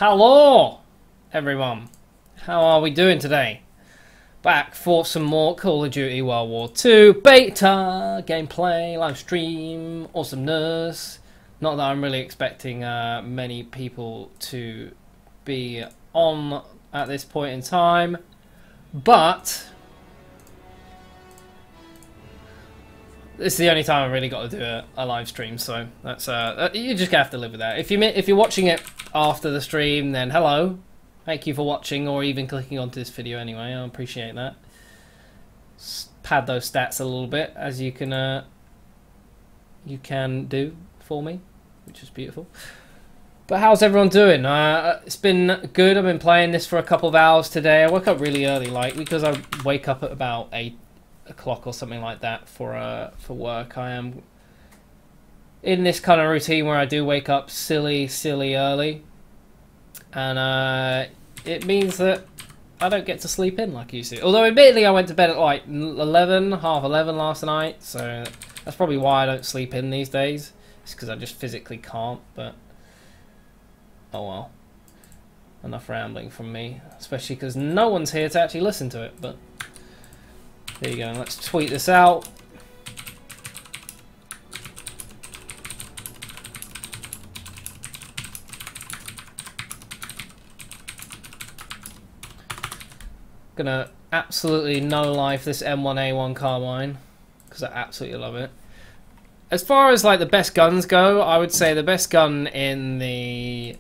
Hello, everyone. How are we doing today? Back for some more Call of Duty World War 2 beta gameplay, live stream, awesomeness. Not that I'm really expecting many people to be on at this point in time, but this is the only time I really got to do a live stream, so that's you just have to live with that. If you're watching it after the stream, then hello, thank you for watching or even clicking onto this video anyway. I appreciate that. Pad those stats a little bit, as you can do for me, which is beautiful. But how's everyone doing? It's been good. I've been playing this for a couple of hours today. I woke up really early, like because I wake up at about 8 o'clock or something like that for work. I am in this kind of routine where I do wake up silly early, and it means that I don't get to sleep in like I used to. Although admittedly I went to bed at like 11, half 11 last night, so that's probably why I don't sleep in these days. It's because I just physically can't, but oh well. Enough rambling from me, especially because no one's here to actually listen to it, but there you go. Let's tweet this out. Gonna absolutely no-life this M1A1 carbine because I absolutely love it. As far as like the best guns go, I would say the best gun in the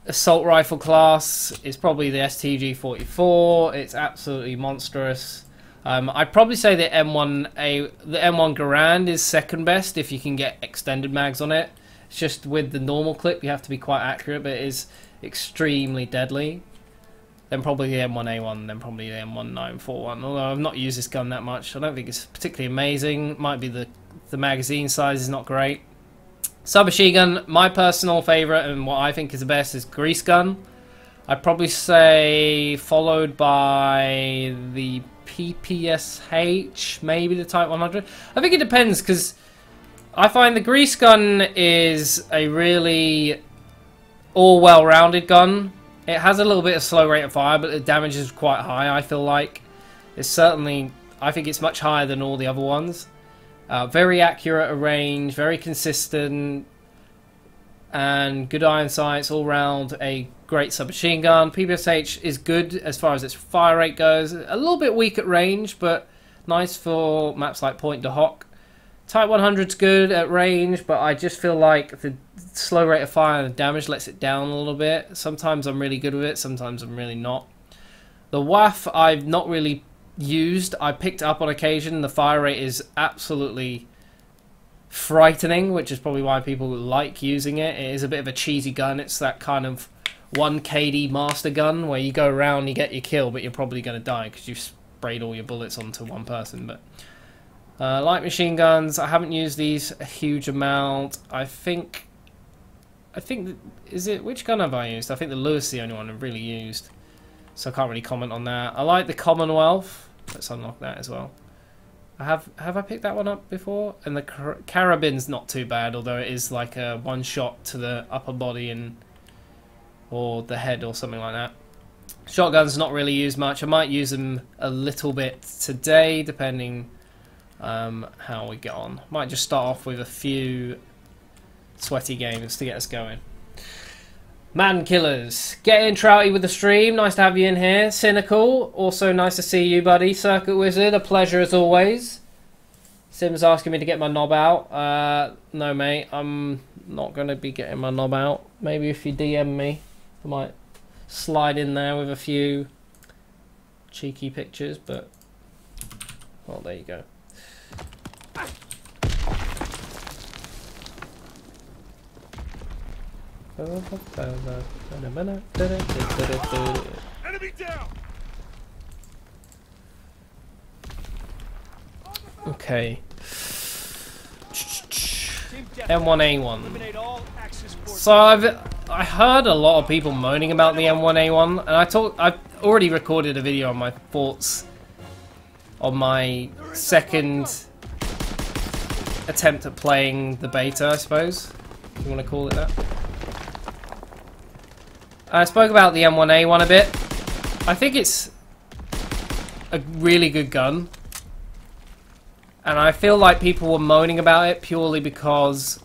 assault rifle class is probably the STG-44. It's absolutely monstrous. I'd probably say the M1 Garand is second best if you can get extended mags on it. It's just with the normal clip you have to be quite accurate, but it is extremely deadly. Then probably the M1A1, then probably the M1941. Although I've not used this gun that much, I don't think it's particularly amazing. Might be the magazine size is not great. Submachine gun, my personal favourite and what I think is the best is grease gun. I'd probably say followed by the PPSH, maybe the Type 100. I think it depends because I find the grease gun is a really all well-rounded gun. It has a little bit of slow rate of fire, but the damage is quite high, I feel like. It's certainly, I think it's much higher than all the other ones. Very accurate at range, very consistent, and good iron sights all round. A great submachine gun. PPSH is good as far as its fire rate goes. A little bit weak at range, but nice for maps like Point de Hoc. Type 100's good at range, but I just feel like the slow rate of fire and the damage lets it down a little bit. Sometimes I'm really good with it, sometimes I'm really not. The WAF I've not really used. I picked it up on occasion. The fire rate is absolutely frightening, which is probably why people like using it. It is a bit of a cheesy gun. It's that kind of 1 KD master gun where you go around, you get your kill, but you're probably going to die because you've sprayed all your bullets onto one person. But light machine guns, I haven't used these a huge amount. I think is it, which gun have I used? I think the Lewis is the only one I've really used, so I can't really comment on that. I like the Commonwealth. Let's unlock that as well. Have I picked that one up before? And the Carabine's not too bad, although it is like a one shot to the upper body and or the head or something like that. Shotguns not really used much. I might use them a little bit today, depending how we get on. Might just start off with a few sweaty games to get us going. Man Killers, get in Trouty with the stream. Nice to have you in here. Cynical, also nice to see you, buddy. Circuit Wizard, a pleasure as always. Sim's asking me to get my knob out. No, mate, I'm not going to be getting my knob out. Maybe if you DM me, I might slide in there with a few cheeky pictures, but well, there you go. Enemy down. Okay. M1A1. So I heard a lot of people moaning about the M1A1, and I've already recorded a video on my thoughts on my second attempt at playing the beta, I suppose, if you want to call it that. I spoke about the M1A1 a bit. I think it's a really good gun. And I feel like people were moaning about it purely because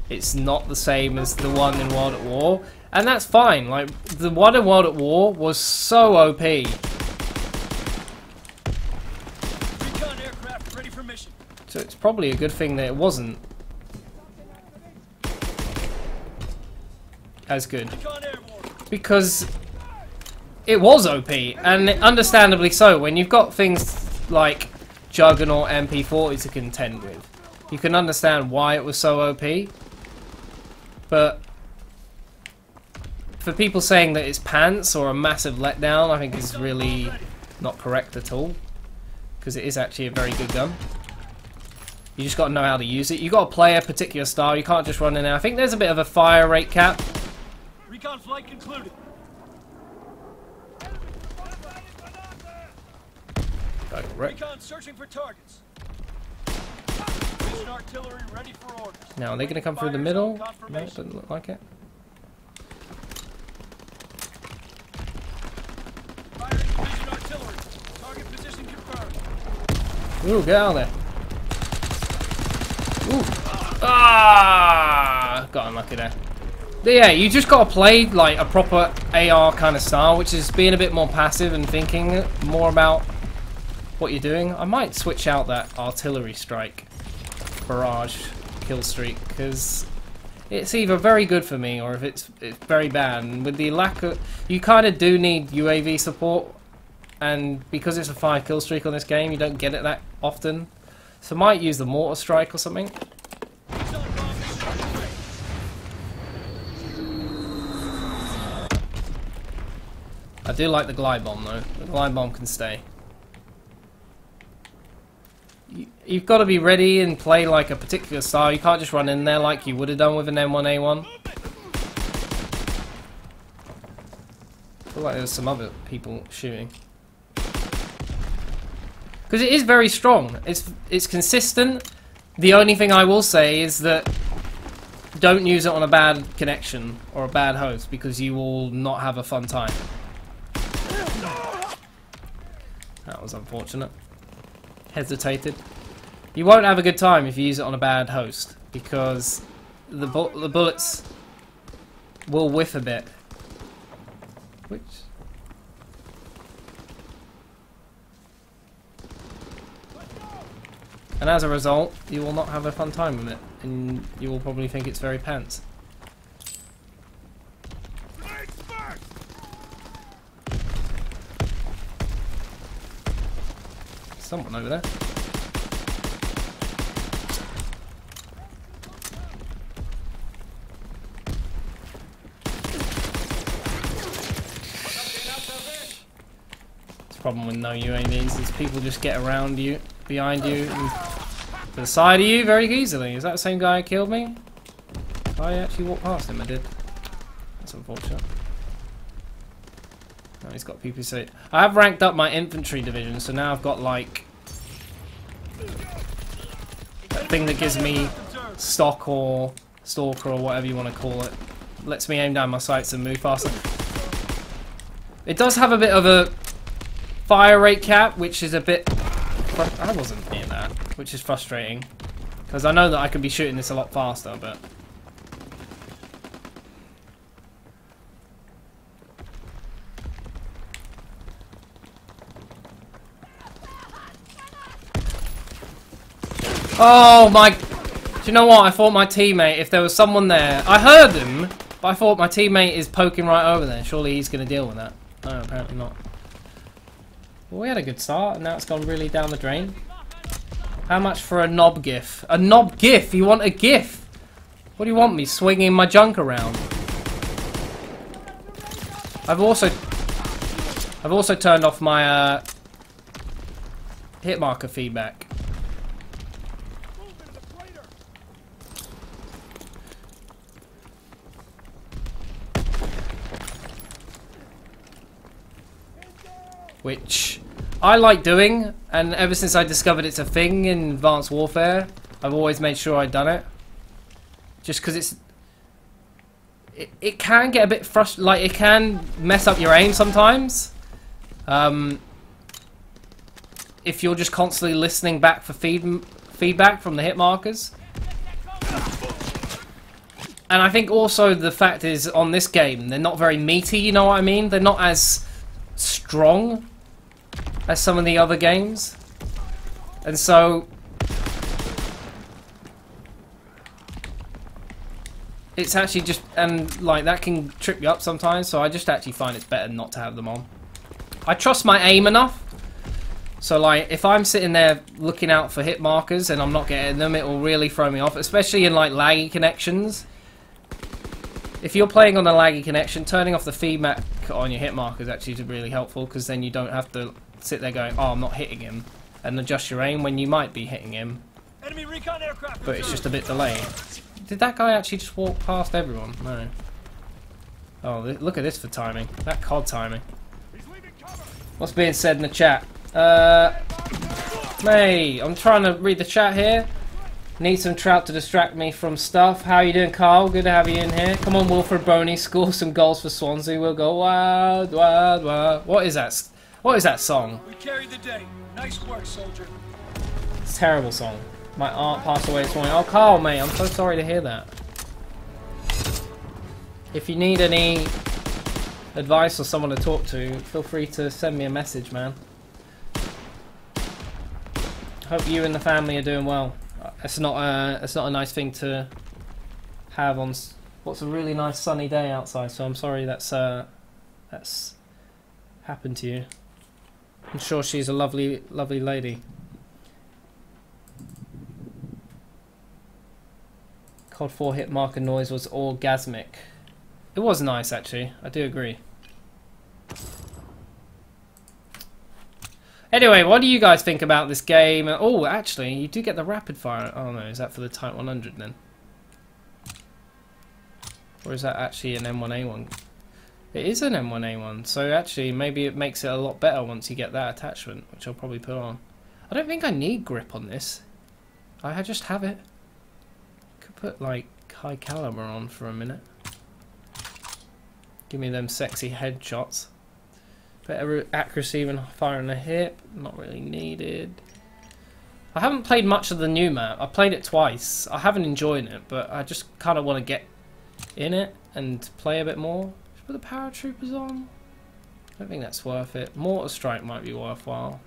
it's not the same as the one in World at War. And that's fine. Like, the one in World at War was so OP. Recon aircraft ready for mission. So it's probably a good thing that it wasn't as good. Because it was OP, and understandably so. When you've got things like Juggernaut MP40 to contend with, you can understand why it was so OP. But for people saying that it's pants or a massive letdown, I think is really not correct at all. Because it is actually a very good gun. You just got to know how to use it. You got to play a particular style. You can't just run in there. I think there's a bit of a fire rate cap. Recon flight concluded. Recon searching for targets. Mission artillery ready for orders. Now, are they going to come through the middle? No, it doesn't look like it. Firing division artillery. Target position confirmed. Ooh, get out of there. Ooh. Ah! Got unlucky there. But yeah, you just got to play like a proper AR kind of style, which is being a bit more passive and thinking more about what you're doing. I might switch out that artillery strike barrage kill streak because it's either very good for me or if it's very bad. And with the lack of, you kind of do need UAV support, and because it's a 5 kill streak on this game, you don't get it that often. So I might use the mortar strike or something. I do like the glide bomb though. The glide bomb can stay. You've got to be ready and play like a particular style. You can't just run in there like you would have done with an M1A1. I feel like there's some other people shooting. Because it is very strong. It's consistent. The only thing I will say is that don't use it on a bad connection or a bad host because you will not have a fun time. That was unfortunate. Hesitated. You won't have a good time if you use it on a bad host because the bullets will whiff a bit. Which? And as a result, you will not have a fun time with it, and you will probably think it's very pants. Someone over there. The problem with no UAVs is people just get around you, behind you, and to the side of you very easily. Is that the same guy who killed me? I actually walked past him, I did. That's unfortunate. Oh, he's got PPC. I have ranked up my infantry division, so now I've got like that thing that gives me stock or stalker or whatever you want to call it. Lets me aim down my sights and move faster. It does have a bit of a fire rate cap, which is a bit... I wasn't near that, which is frustrating. Because I know that I could be shooting this a lot faster, but... Oh my... Do you know what? I thought my teammate, if there was someone there... I heard him, but I thought my teammate is poking right over there. Surely he's going to deal with that. No, apparently not. Well, we had a good start, and now it's gone really down the drain. How much for a knob gif? A knob gif? You want a gif? What do you want me swinging my junk around? I've also turned off my hit marker feedback. Which I like doing, and ever since I discovered it's a thing in Advanced Warfare, I've always made sure I'd done it. Just because it can get a bit frustrating. Like, it can mess up your aim sometimes. If you're just constantly listening back for feedback from the hit markers. And I think also the fact is, on this game, they're not very meaty, you know what I mean? They're not as strong as some of the other games. And so it's actually just, and like that can trip you up sometimes, so I just actually find it's better not to have them on. I trust my aim enough, so like if I'm sitting there looking out for hit markers and I'm not getting them, it will really throw me off, especially in like laggy connections. If you're playing on a laggy connection, turning off the feedback on your hit marker is actually really helpful, because then you don't have to sit there going, oh, I'm not hitting him, and adjust your aim when you might be hitting him. Enemy recon aircraft. But it's just a bit delayed. Did that guy actually just walk past everyone? No. Oh, look at this for timing. That COD timing. What's being said in the chat? Mate, I'm trying to read the chat here. Need some trout to distract me from stuff. How you doing, Carl? Good to have you in here. Come on, Wilfred Boney, score some goals for Swansea. We'll go wild, wild, wild. What is that? What is that song? We carried the day. Nice work, soldier. It's a terrible song. My aunt passed away this morning. Oh, Carl, mate, I'm so sorry to hear that. If you need any advice or someone to talk to, feel free to send me a message, man. Hope you and the family are doing well. It's not a nice thing to have on what's a really nice sunny day outside. So I'm sorry that's happened to you. I'm sure she's a lovely, lovely lady. COD 4 hit marker noise was orgasmic. It was nice, actually. I do agree. Anyway, what do you guys think about this game? Oh, actually, you do get the rapid fire. Oh no, is that for the Type 100 then? Or is that actually an M1A1? It is an M1A1, so actually maybe it makes it a lot better once you get that attachment, which I'll probably put on. I don't think I need grip on this. I just have it. Could put like high caliber on for a minute. Give me them sexy headshots. Better accuracy when firing a hip. Not really needed. I haven't played much of the new map. I played it twice. I haven't enjoyed it, but I just kind of want to get in it and play a bit more. Should put the paratroopers on. I don't think that's worth it. Mortar strike might be worthwhile.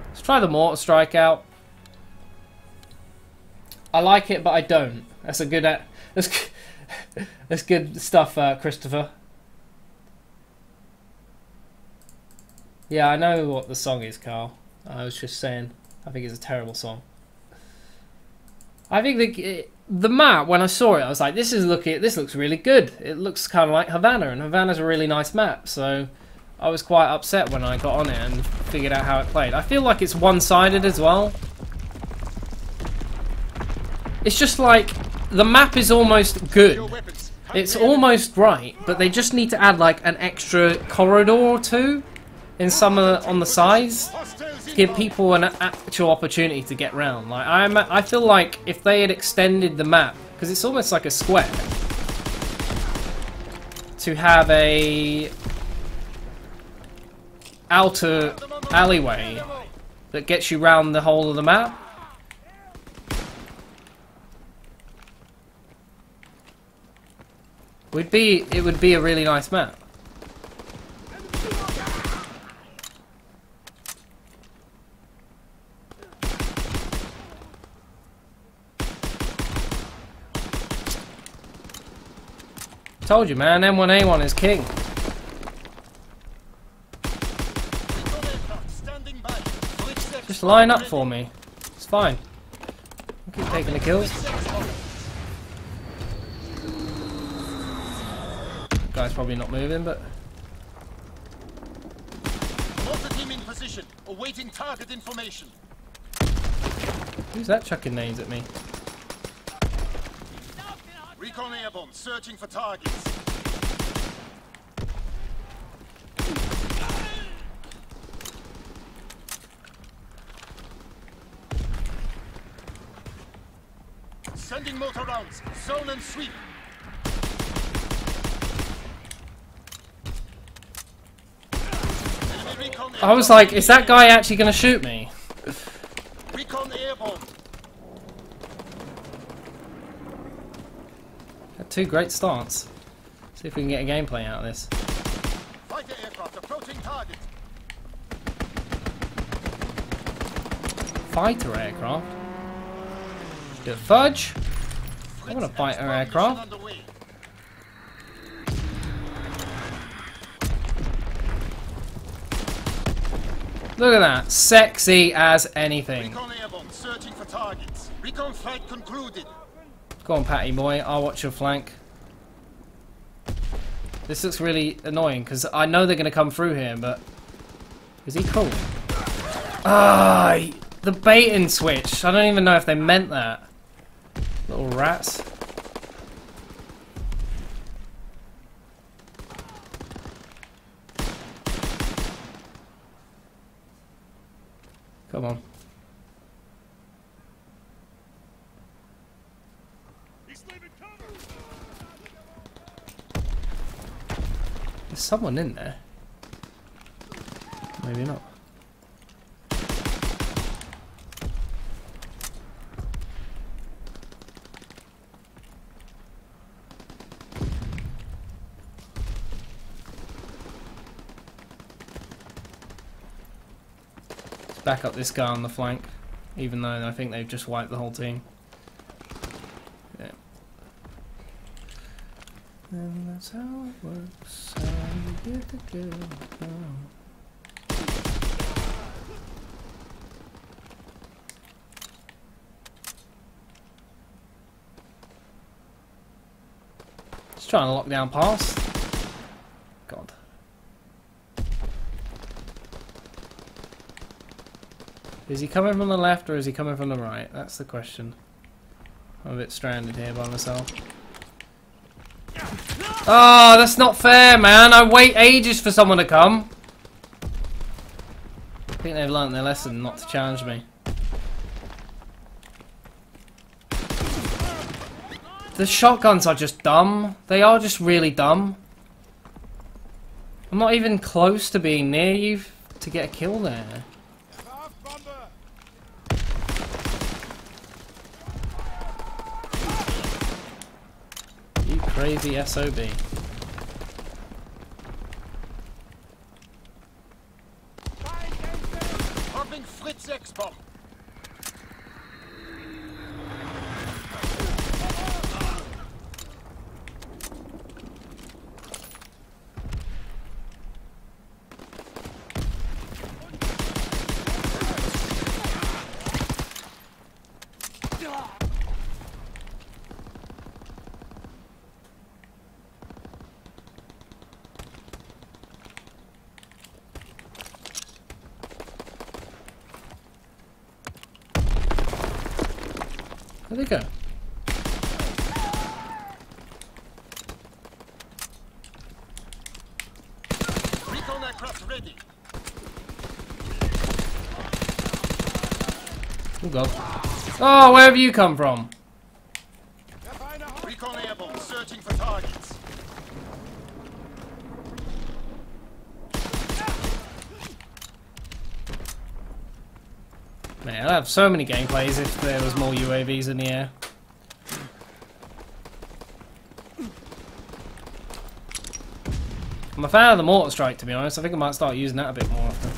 Let's try the mortar strike out. I like it, but I don't. That's a good. That's good stuff, Christopher. Yeah, I know what the song is, Carl. I was just saying, I think it's a terrible song. I think the map, when I saw it, I was like, this looks really good. It looks kind of like Havana, and Havana's a really nice map, so I was quite upset when I got on it and figured out how it played. I feel like it's one-sided as well. It's just like, the map is almost good. It's almost right, but they just need to add like an extra corridor or two in some on the sides to give people an actual opportunity to get round. Like I feel like if they had extended the map, because it's almost like a square, to have a outer alleyway that gets you round the whole of the map. It would be a really nice map. Told you, man, M1A1 is king. Just line up for me. It's fine. I'll keep taking the kills. Guy's probably not moving, but Mortar team in position, awaiting target information. Who's that chucking nades at me? Recon airborne, searching for targets. Sending motor rounds. Zone and sweep. Enemy recon I was like, is that guy actually going to shoot me? Recon airborne. Had 2 great starts. See if we can get a gameplay out of this. Fighter aircraft approaching target. Fighter aircraft? Do a fudge? I want a fighter aircraft. Underway. Look at that. Sexy as anything. Recon airborne, searching for targets. Recon flight concluded. Go on, Patty boy. I'll watch your flank. This looks really annoying because I know they're going to come through here, but... Is he cool? Ah, the bait and switch. I don't even know if they meant that. Little rats. Come on. There's someone in there. Maybe not. Let's back up this guy on the flank, even though I think they've just wiped the whole team. Yeah. And that's how it works. How you get the kill. Just trying to lock down pass. God. Is he coming from the left or is he coming from the right? That's the question. I'm a bit stranded here by myself. Oh, that's not fair, man. I wait ages for someone to come. I think they've learnt their lesson not to challenge me. The shotguns are just dumb. They are just really dumb. I'm not even close to being near you to get a kill there. You crazy SOB. Popping Fritz X-bomb. Where'd they go? Recon aircraft ready. Oh god. Oh, where have you come from? Recon airborne, searching for targets. Man, I'd have so many gameplays if there was more UAVs in the air. I'm a fan of the mortar strike, to be honest. I think I might start using that a bit more often.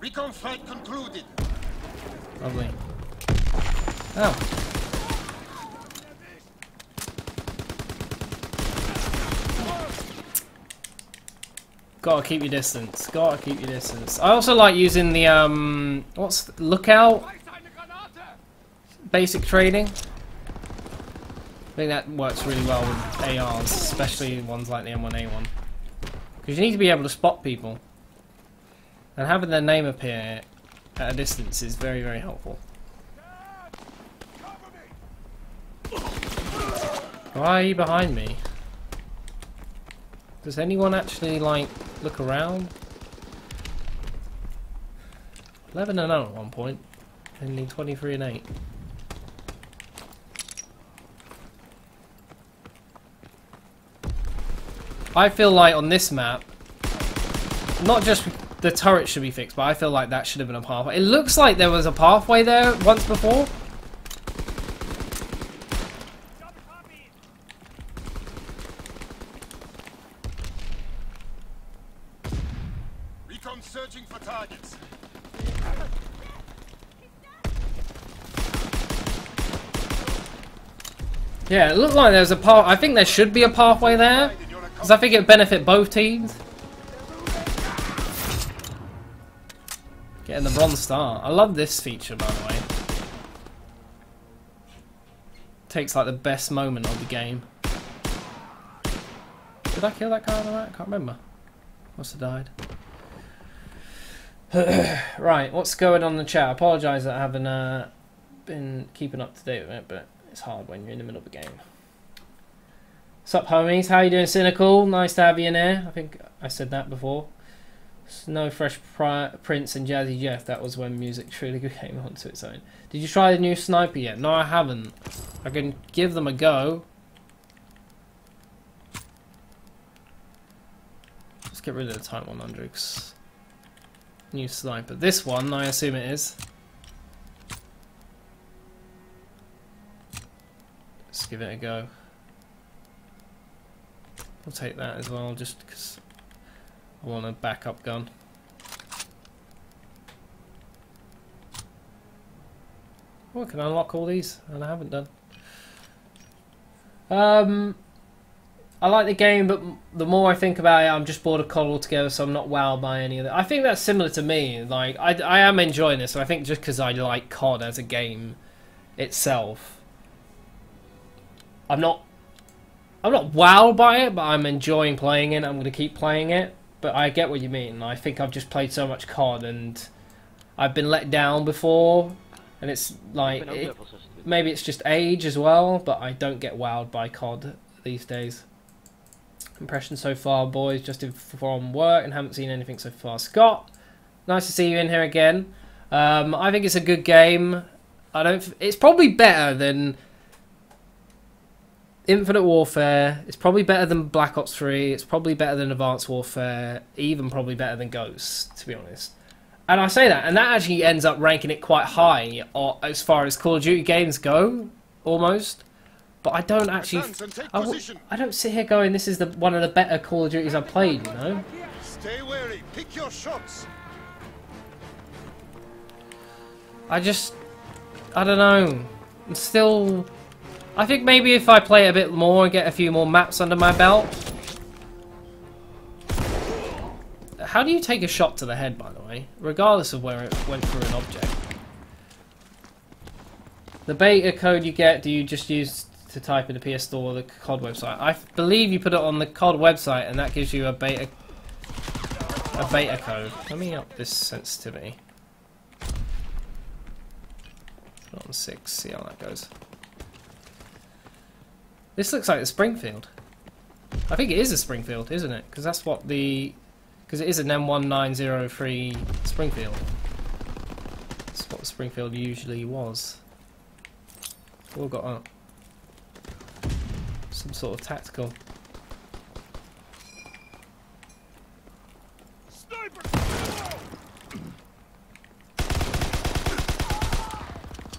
Recon flight concluded. Lovely. Oh. Gotta keep your distance. Gotta keep your distance. I also like using the what's lookout? Basic trading. I think that works really well with ARs, especially ones like the M1A1. Because you need to be able to spot people. And having their name appear at a distance is very, very helpful. Why are you behind me? Does anyone actually, like, look around? 11 and 0 at one point. Ending 23 and 8. I feel like on this map, not just the turret should be fixed, but I feel like that should have been a pathway. It looks like there was a pathway there once before. Recon searching for targets. Yeah, it looked like there's a path. I think there should be a pathway there, because I think it'd benefit both teams. Getting the bronze star. I love this feature, by the way. Takes like the best moment of the game. Did I kill that guy on the right? I can't remember. Must have died. Right, what's going on in the chat? I apologise that I haven't been keeping up to date with it, but it's hard when you're in the middle of the game. Sup, homies? How you doing, Cynical? Nice to have you in here. I think I said that before. No Fresh Prince and Jazzy Jeff. That was when music truly came onto its own. Did you try the new sniper yet? No, I haven't. I can give them a go. Let's get rid of the Type 100s. New sniper. This one, I assume it is. Let's give it a go. I'll take that as well, just because I want a backup gun. Oh, I can unlock all these, and I haven't done. I like the game, but the more I think about it, I'm just bored of COD altogether, so I'm not wowed by any of it. I think that's similar to me. Like, I am enjoying this, and I think just because I like COD as a game itself, I'm not wowed by it, but I'm enjoying playing it. I'm going to keep playing it. But I get what you mean. I think I've just played so much COD and I've been let down before. And it's like, maybe it's just age as well, but I don't get wowed by COD these days. Impression so far, boys, just from work and haven't seen anything so far. Scott, nice to see you in here again. I think it's a good game. It's probably better than Infinite Warfare. It's probably better than Black Ops 3. It's probably better than Advanced Warfare. Even probably better than Ghosts, to be honest. And I say that, and that actually ends up ranking it quite high as far as Call of Duty games go, almost. But I don't actually... I don't sit here going, this is one of the better Call of Duties I've played, you know? Stay wary. Pick your shots. I don't know. I'm still... I think maybe if I play it a bit more and get a few more maps under my belt. How do you take a shot to the head, by the way? Regardless of where it went through an object. The beta code you get, do you just use to type in the PS Store or the COD website? I believe you put it on the COD website and that gives you a beta code. Let me up this sensitivity. Put it on 6, see how that goes. This looks like a Springfield. I think it is a Springfield, isn't it? Because that's what because it is an M1903 Springfield. That's what the Springfield usually was. It's all got some sort of tactical.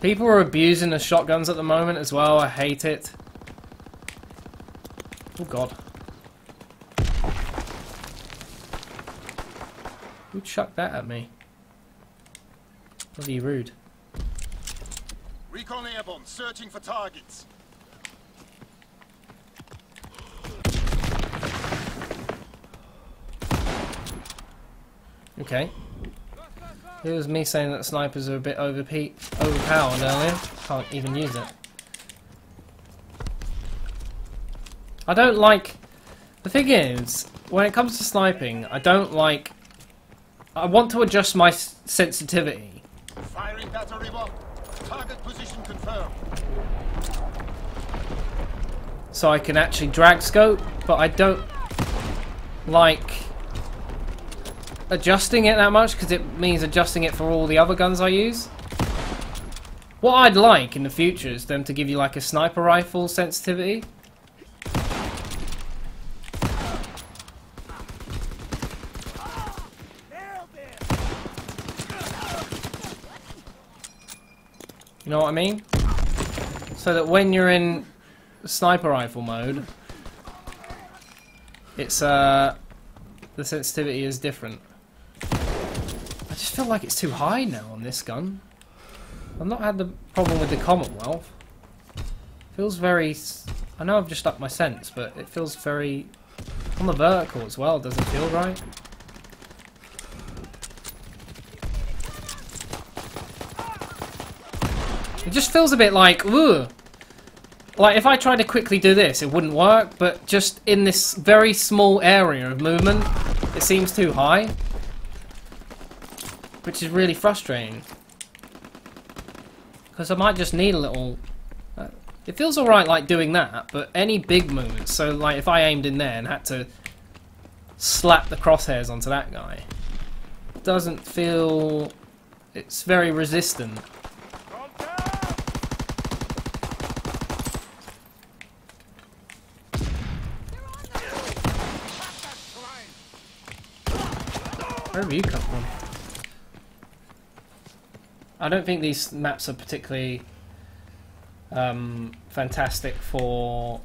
People are abusing the shotguns at the moment as well. I hate it. Oh god. Who chucked that at me? Bloody rude. Recon airborne, searching for targets. Okay. It was me saying that snipers are a bit overpowered earlier. Can't even use it. I don't like... The thing is, when it comes to sniping, I want to adjust my sensitivity. Firing battery 1. Target position confirmed. So I can actually drag scope, but I don't like adjusting it that much because it means adjusting it for all the other guns I use. What I'd like in the future is them to give you like a sniper rifle sensitivity. You know what I mean? So that when you're in sniper rifle mode, it's the sensitivity is different. I just feel like it's too high now on this gun. I've not had the problem with the Commonwealth. Feels very... I know I've just upped my sense, but it feels very... on the vertical as well, doesn't feel right. It just feels a bit like, ugh. Like, if I tried to quickly do this, it wouldn't work, but just in this very small area of movement, it seems too high. Which is really frustrating. Because I might just need a little... it feels alright, like, doing that, but any big movements, so, like, if I aimed in there and had to slap the crosshairs onto that guy, it doesn't feel... it's very resistant. Where have you come from? I don't think these maps are particularly fantastic for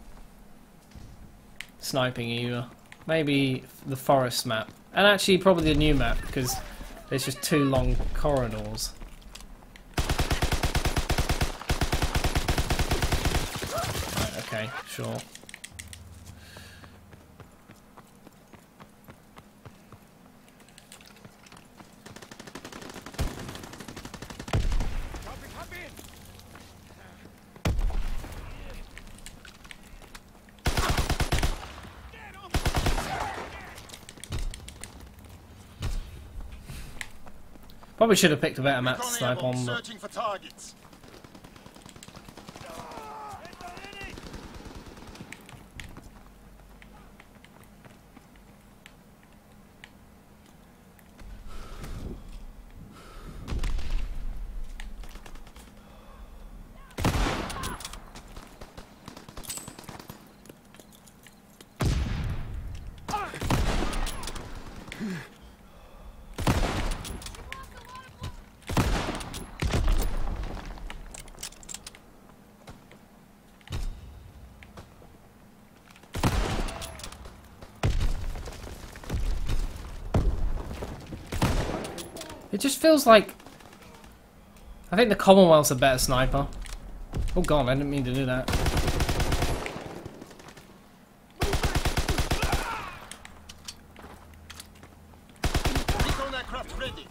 sniping either. Maybe the forest map. And actually probably the new map, because there's just 2 long corridors. Right, okay, sure. Probably should have picked a better map to snipe on. Searching for targets. It just feels like... I think the Commonwealth's a better sniper. Oh god, I didn't mean to do that. Recon aircraft ready.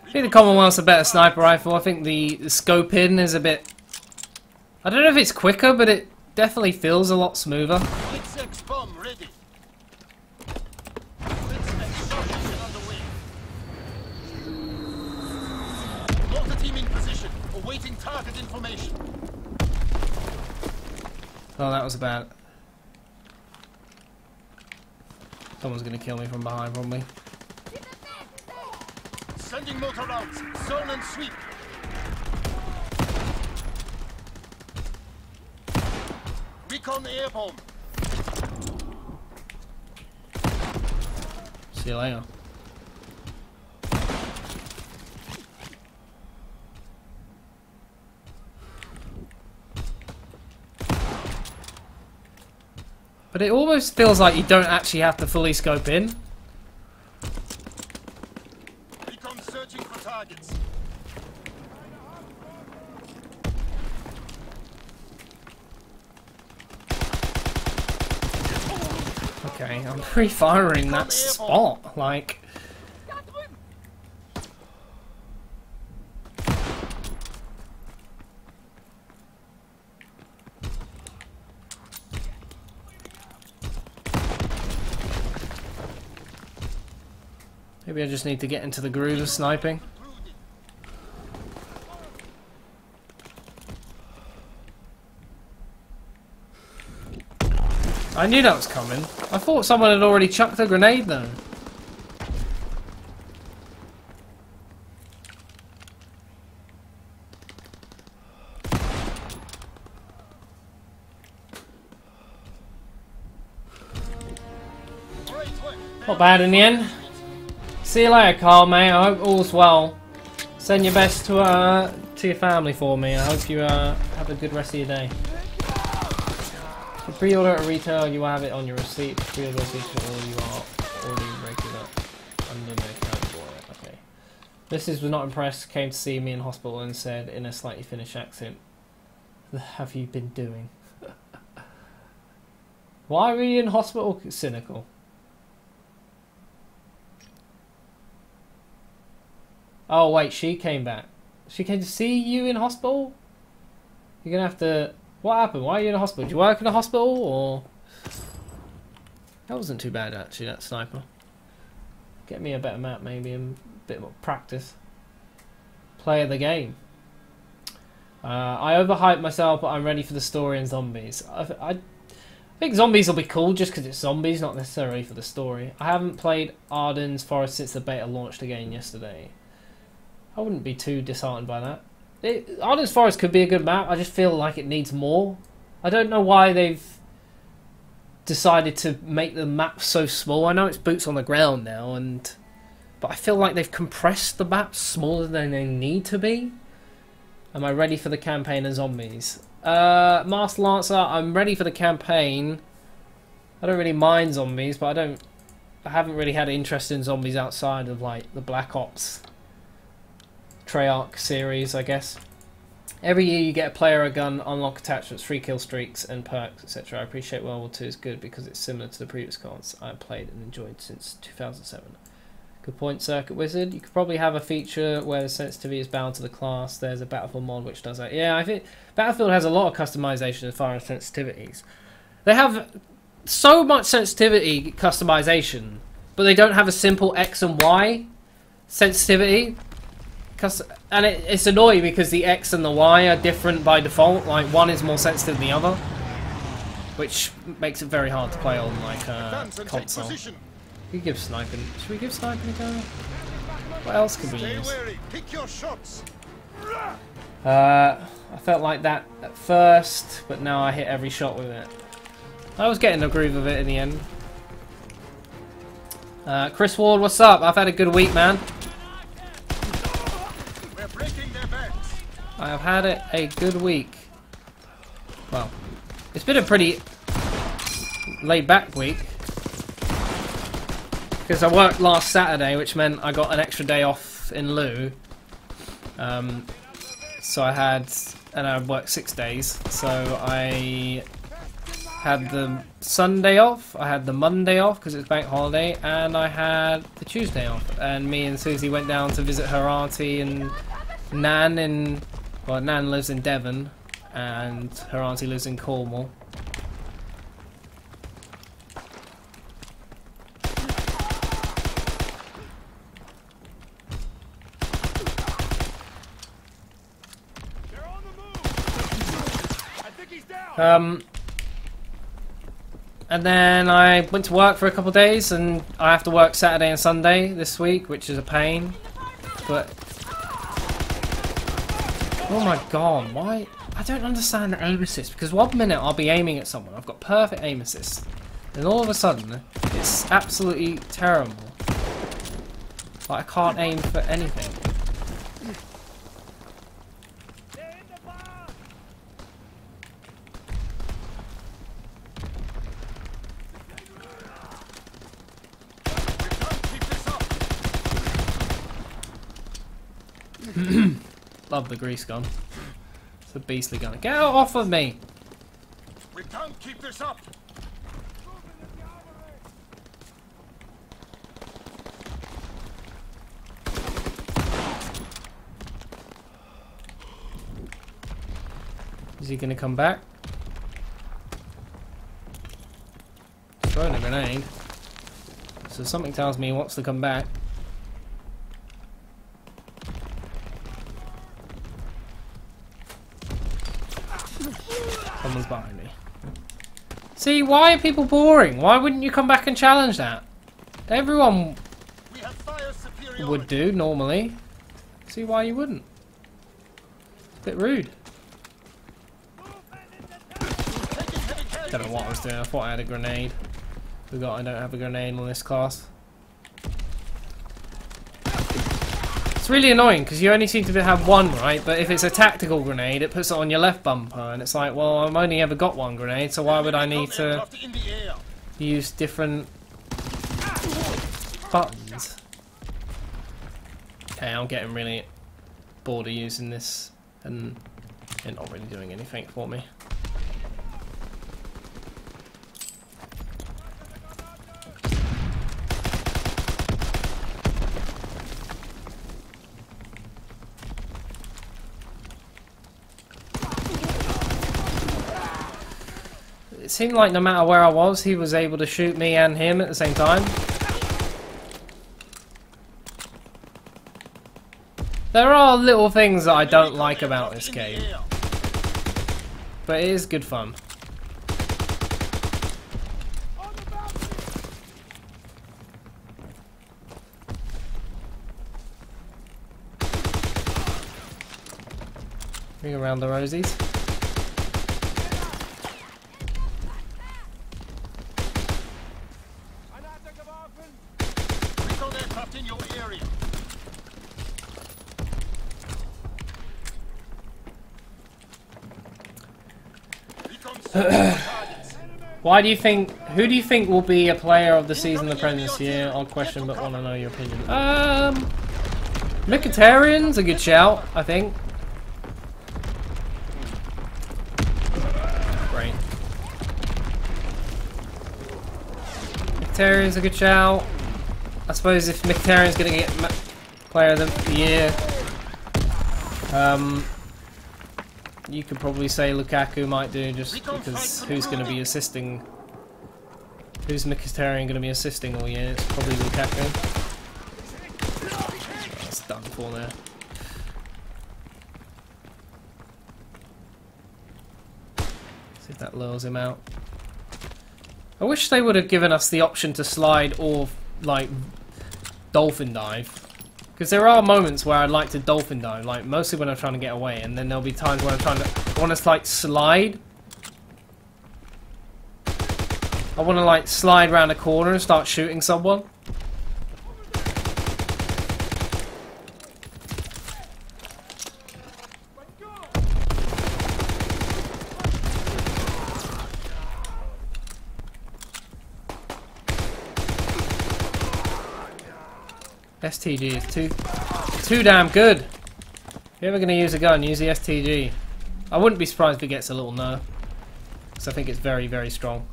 I think the Commonwealth's a better sniper rifle. I think the scope in is a bit... I don't know if it's quicker, but it definitely feels a lot smoother. X bomb ready. Extraction underway. Mortar team in position, awaiting target information. Oh, that was bad. Someone's gonna kill me from behind, probably. Sending motor routes, zone and sweep. Recon airborne. See you later. But it almost feels like you don't actually have to fully scope in. Recon searching for targets. Okay, I'm pre-firing that spot, like... Maybe I just need to get into the groove of sniping. I knew that was coming. I thought someone had already chucked a grenade though. Not bad in the end. See you later, Carl, mate. I hope all's well. Send your best to your family for me. I hope you have a good rest of your day. If you pre-order at retail, you will have it on your receipt. Pre-order receipt or you are ordering regular under the account for it. Okay. Mrs. was not impressed. Came to see me in hospital and said in a slightly Finnish accent, "What have you been doing?" Why were you in hospital? Cynical. Oh wait, she came back. She came to see you in hospital? You're gonna have to... What happened? Why are you in a hospital? Did you work in a hospital or... That wasn't too bad actually, that sniper. Get me a better map maybe and a bit more practice. Play of the game. I overhyped myself, but I'm ready for the story and zombies. I think zombies will be cool just because it's zombies, not necessarily for the story. I haven't played Arden's Forest since the beta launched again yesterday. I wouldn't be too disheartened by that. Arden's Forest could be a good map. I just feel like it needs more. I don't know why they've decided to make the map so small. I know it's boots on the ground now, but I feel like they've compressed the map smaller than they need to be. Am I ready for the campaign and zombies? Master Lancer, I'm ready for the campaign. I don't really mind zombies, but I haven't really had interest in zombies outside of like the Black Ops Treyarch series, I guess. Every year you get a player, a gun, unlock attachments, free kill streaks and perks, etc. I appreciate World War 2 is good because it's similar to the previous cons I've played and enjoyed since 2007. Good point, Circuit Wizard. You could probably have a feature where the sensitivity is bound to the class. There's a Battlefield mod which does that. Yeah, I think Battlefield has a lot of customization as far as sensitivities. They have so much sensitivity customization, but they don't have a simple X and Y sensitivity. And it's annoying because the X and the Y are different by default. Like one is more sensitive than the other, which makes it very hard to play on like console. We give sniping. Should we give sniping a go? What else could we use? Pick your shots. I felt like that at first, but now I hit every shot with it. I was getting the groove of it in the end. Chris Ward, what's up? I've had a good week, man. I have had a good week. Well, it's been a pretty laid-back week because I worked last Saturday, which meant I got an extra day off in lieu. So I worked 6 days. So I had the Sunday off, I had the Monday off because it's bank holiday, and I had the Tuesday off. And me and Susie went down to visit her auntie and Nan in... Well, Nan lives in Devon, and her auntie lives in Cornwall. They're on the move. I think he's down. And then I went to work for a couple of days, and I have to work Saturday and Sunday this week, which is a pain. But oh my god, why? I don't understand the aim assist, because 1 minute I'll be aiming at someone, I've got perfect aim assist, and all of a sudden it's absolutely terrible. Like I can't aim for anything. Love the grease gun. It's a beastly gun. Get off of me! We can't keep this up. Is he gonna come back? Throwing a grenade. So something tells me he wants to come back. Someone's behind me. See, why are people boring? Why wouldn't you come back and challenge that? Everyone would do normally. See why you wouldn't. It's a bit rude. Don't know what I was doing. I thought I had a grenade. Forgot I don't have a grenade on this class. It's really annoying because you only seem to have one, right? But if it's a tactical grenade, it puts it on your left bumper, and it's like, well, I've only ever got one grenade, so why would I need to use different buttons? Okay, I'm getting really bored of using this, and it's not really doing anything for me. It seemed like no matter where I was, he was able to shoot me and him at the same time. There are little things that I don't like about this game, but it is good fun. Bring around the rosies. Why do you think? Who do you think will be a player of the season of the President's Year? Odd question, but want to know your opinion. Mkhitaryan's a good shout, I think. Great. Mkhitaryan's a good shout. I suppose if Mkhitaryan's going to get Player of the Year, you could probably say Lukaku might do, just because who's going to be assisting? Who's Mkhitaryan going to be assisting all year? It's probably Lukaku. That's done for there. See if that lures him out. I wish they would have given us the option to slide or like dolphin dive. Because there are moments where I'd like to dolphin dive, like mostly when I'm trying to get away, and then there'll be times when I want to like slide. I want to like slide around a corner and start shooting someone. STG is too damn good. If you're ever going to use a gun, use the STG. I wouldn't be surprised if it gets a little nerf, because I think it's very, very strong.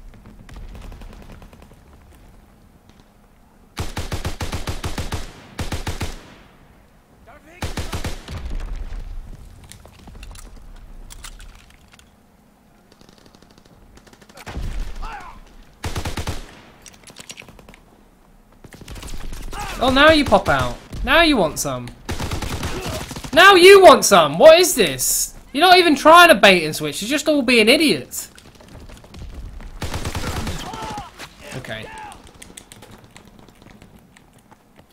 Oh, now you pop out. Now you want some. Now you want some. What is this? You're not even trying to bait and switch. You're just all being idiots. Okay.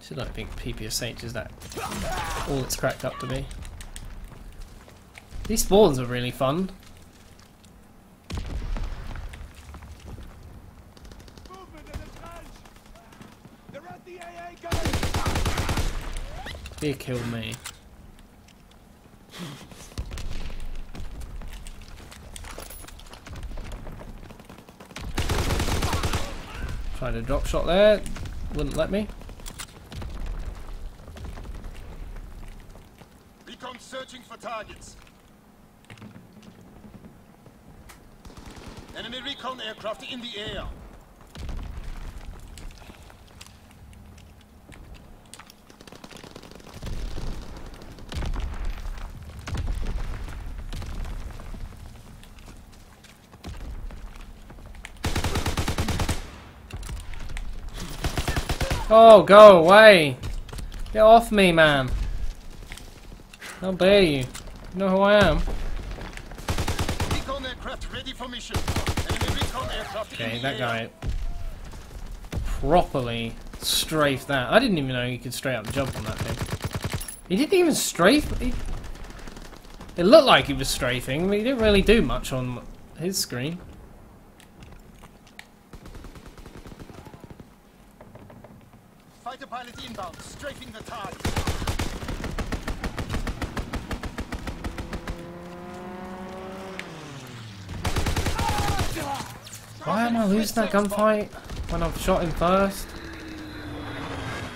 So I don't think PPSH is that all it's cracked up to be. These spawns are really fun. He killed me. Tried a drop shot there, wouldn't let me. Recon searching for targets. Enemy recon aircraft in the air. Oh, go away! Get off me, man! How dare you? You know who I am? Recon aircraft ready ready for mission. Enemy recon aircraft in Okay, the that air. guy properly strafed that. I didn't even know you could straight up jump on that thing. He didn't even strafe. It looked like he was strafing, but he didn't really do much on his screen. Fighter pilot inbound, strafing the target. Why am I losing that gunfight when I've shot him first?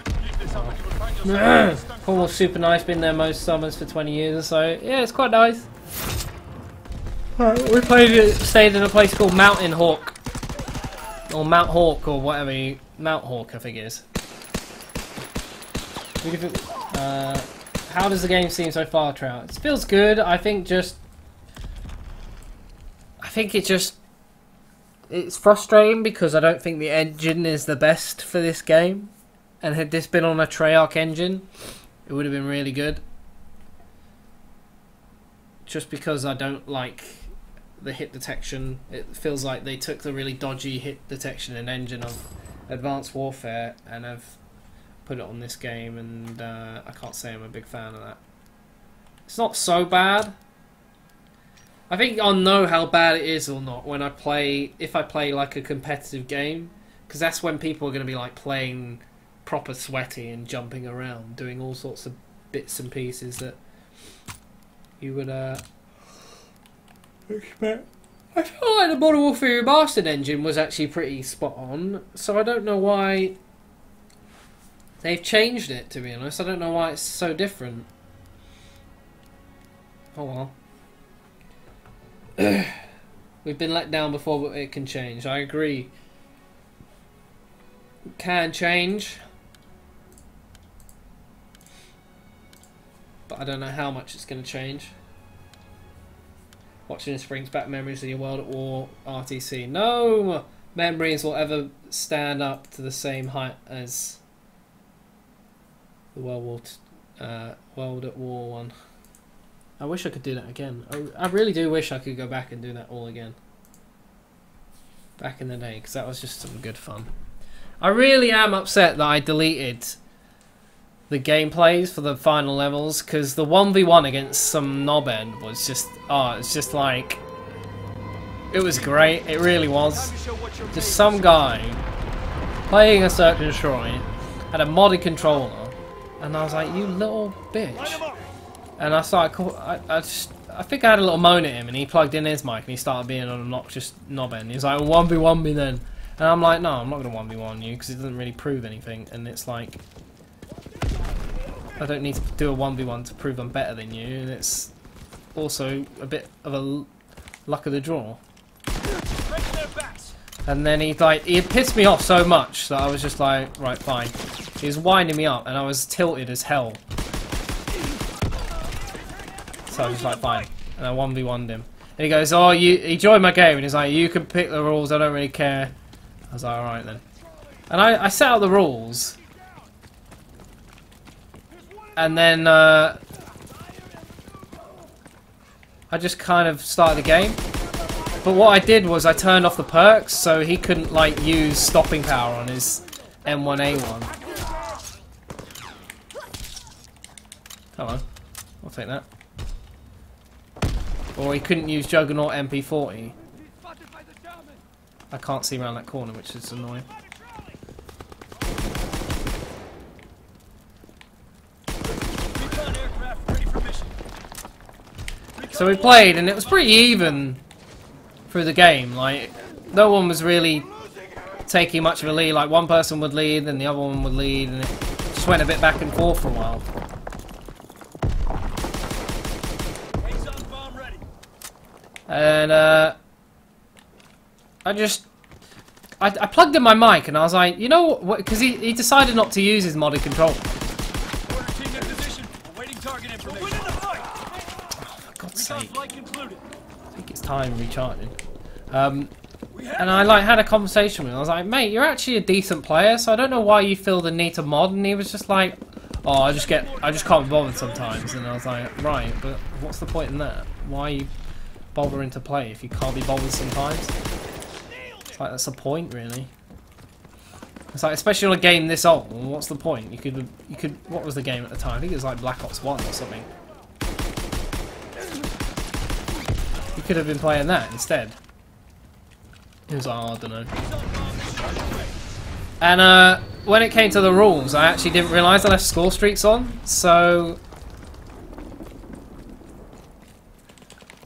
Keep this up and you will find yourself Paul was super nice, been there most summers for 20 years or so. Yeah, it's quite nice. We stayed in a place called Mountain Hawk. Or Mount Hawk, or whatever. Mount Hawk, I think it is. How does the game seem so far, Trout? It feels good. I think it's frustrating because I don't think the engine is the best for this game. And had this been on a Treyarch engine, it would have been really good. Just because I don't like the hit detection. It feels like they took the really dodgy hit detection and engine of Advanced Warfare and have put it on this game, and I can't say I'm a big fan of that. It's not so bad. I think I'll know how bad it is or not when if I play like a competitive game, because that's when people are going to be like playing proper sweaty and jumping around, doing all sorts of bits and pieces that you would expect. I feel like the Modern Warfare Remastered engine was actually pretty spot on, so I don't know why they've changed it, to be honest. I don't know why it's so different. Oh well. We've been let down before, but it can change. I agree. It can change. But I don't know how much it's going to change. Watching this brings back memories of your World at War RTC. No memories will ever stand up to the same height as the World at War one. I wish I could do that again. I really do wish I could go back and do that all again. Back in the day, because that was just some good fun. I really am upset that I deleted the gameplays for the final levels, because the 1v1 against some knobhead was just, it's just like, it was great, it really was. Just some guy playing a Search and Destroy, had a modded controller, and I was like, you little bitch. And I started, I think I had a little moan at him, and he plugged in his mic, and he started being an obnoxious knobhead, and he was like, 1v1 me then. And I'm like, no, I'm not going to 1v1 you, because it doesn't really prove anything, and it's like, I don't need to do a 1v1 to prove I'm better than you, and it's also a bit of a luck of the draw. And then he pissed me off so much that I was just like, right, fine. He was winding me up, and I was tilted as hell. So I was just like, fine. And I 1v1'd him. And he goes, oh, he joined my game, and he's like, you can pick the rules, I don't really care. I was like, alright then. And I set out the rules. And then I just kind of started the game. But what I did was I turned off the perks so he couldn't like use stopping power on his M1A1. Hello. I'll take that. Or he couldn't use Juggernaut MP40. I can't see around that corner, which is annoying. So we played, and it was pretty even through the game. Like, no one was really taking much of a lead. Like, one person would lead, then the other one would lead, and it just went a bit back and forth for a while. And I plugged in my mic, and I was like, you know what? Because he decided not to use his modded controller. Sake. I think it's time recharging. And I like had a conversation with him. I was like, mate, you're actually a decent player, so I don't know why you feel the need to mod. And he was just like, oh, I just can't be bothered sometimes. And I was like, right, but what's the point in that? Why are you bothering to play if you can't be bothered sometimes. It's like, that's the point, really. It's like, especially on a game this old, what's the point? You could, what was the game at the time? I think it was like Black Ops 1 or something. You could have been playing that instead. It was like, oh, I don't know. And when it came to the rules, I actually didn't realise I left score streaks on, so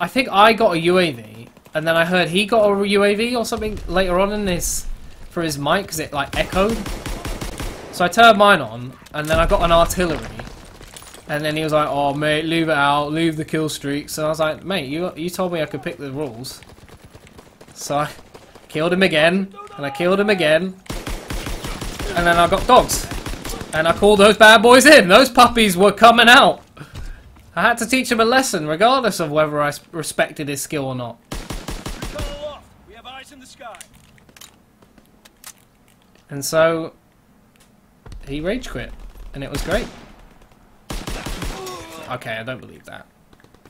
I think I got a UAV, and then I heard he got a UAV or something later on in his for his mic because it like echoed. So I turned mine on, and then I got an artillery, and then he was like, "Oh mate, leave it out, leave the kill streaks." And I was like, "Mate, you told me I could pick the rules." So I killed him again, and I killed him again, and then I got dogs, and I called those bad boys in. Those puppies were coming out. I had to teach him a lesson, regardless of whether I respected his skill or not. We have eyes in the sky. And so he rage quit, and it was great. Okay, I don't believe that.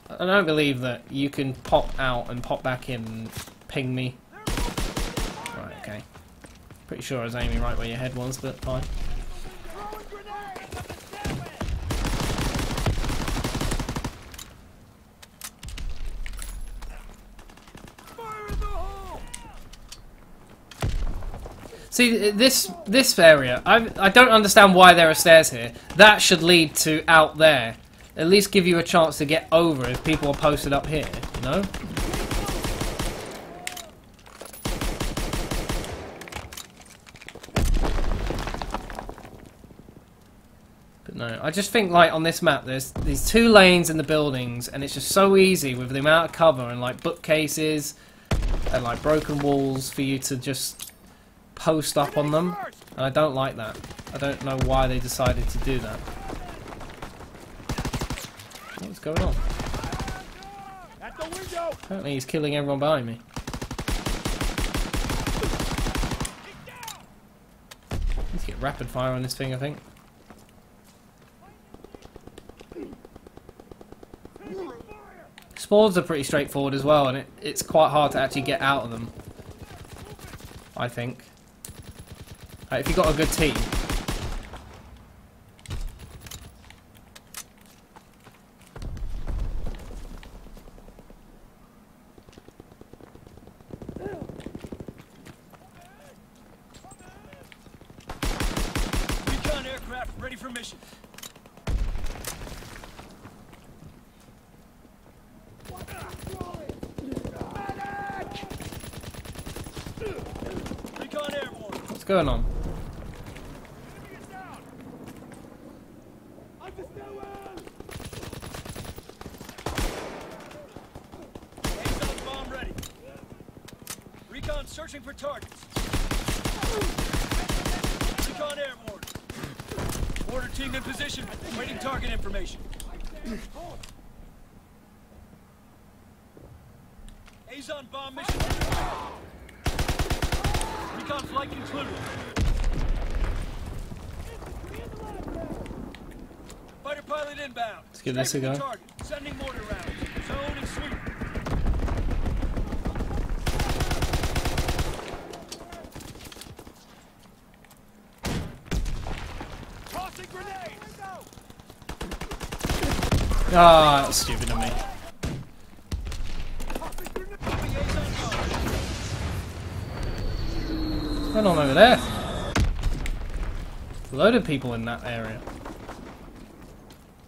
I don't believe that you can pop out and pop back in and ping me. Right, okay. Pretty sure I was aiming right where your head was, but fine. See, this area, I don't understand why there are stairs here. That should lead to out there. At least give you a chance to get over if people are posted up here, you know? But no, I just think like on this map there's these two lanes in the buildings, and it's just so easy with the amount of cover and like bookcases and like broken walls for you to just post up on them, and I don't like that. I don't know why they decided to do that. What's going on? At the window. Apparently he's killing everyone behind me. Need to get rapid fire on this thing, I think. Spawns are pretty straightforward as well, and it's quite hard to actually get out of them, I think. If you've got a good team. Recon aircraft ready for mission. Recon airborne. What's going on? Recon searching for targets. Recon airborne. Order team in position, waiting target information. Azon bomb mission. Recon flight concluded. Fighter pilot inbound. Let's give this a go. Target. Sending mortar rounds. Zone and sweep. Tossing grenade. Ah, that's stupid of me. What's going on over there? A load of people in that area.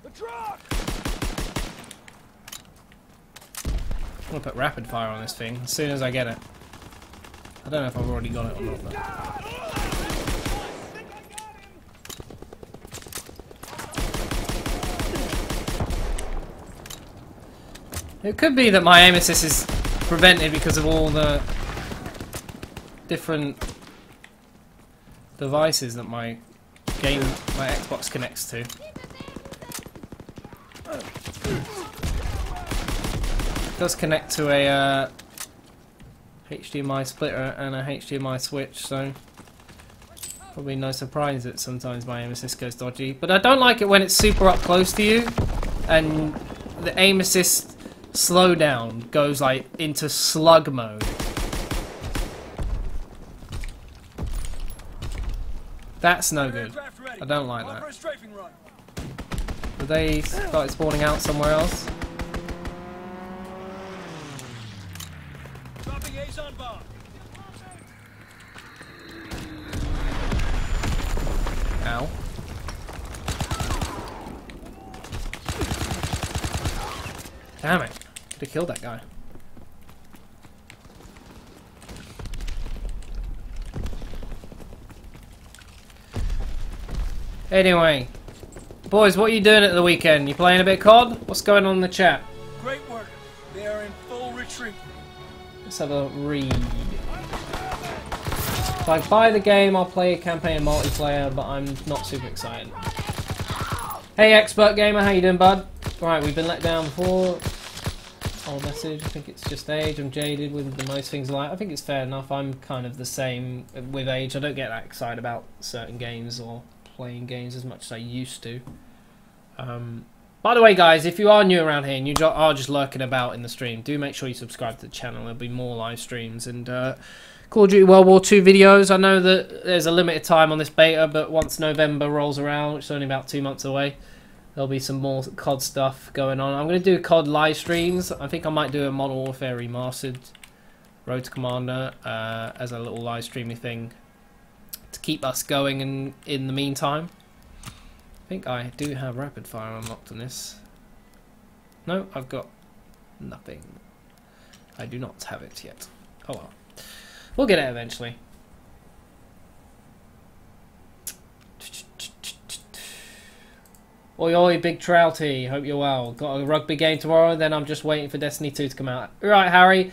The truck. I'm gonna put rapid fire on this thing as soon as I get it. I don't know if I've already got it or not. But... it could be that my aim assist is prevented because of all the different devices that my Xbox connects to. It does connect to a HDMI splitter and a HDMI switch, so probably no surprise that sometimes my aim assist goes dodgy. But I don't like it when it's super up close to you and the aim assist slowdown goes like into slug mode. That's no good. I don't like that. Did they start spawning out somewhere else? Ow. Damn it. Could have killed that guy. Anyway. Boys, what are you doing at the weekend? You playing a bit of COD? What's going on in the chat? Great work. They are in full retreat. Let's have a read. If I buy the game, I'll play a campaign and multiplayer, but I'm not super excited. Hey, Expert Gamer, how you doing, bud? Right, we've been let down before. Old message. I think it's just age. I'm jaded with the most things I like. I think it's fair enough. I'm kind of the same with age. I don't get that excited about certain games or playing games as much as I used to. By the way, guys, if you are new around here and you are just lurking about in the stream, do make sure you subscribe to the channel. There'll be more live streams and Call of Duty World War 2 videos. I know that there's a limited time on this beta, but once November rolls around, which is only about 2 months away, there'll be some more COD stuff going on. I'm going to do COD live streams. I think I might do a Modern Warfare Remastered Road to Commander as a little live streaming thing to keep us going in the meantime. I think I do have rapid fire unlocked on this. No, I've got nothing. I do not have it yet. Oh well. We'll get it eventually. Oi oi, Big Trouty. Hope you're well. Got a rugby game tomorrow, then I'm just waiting for Destiny 2 to come out. Right, Harry.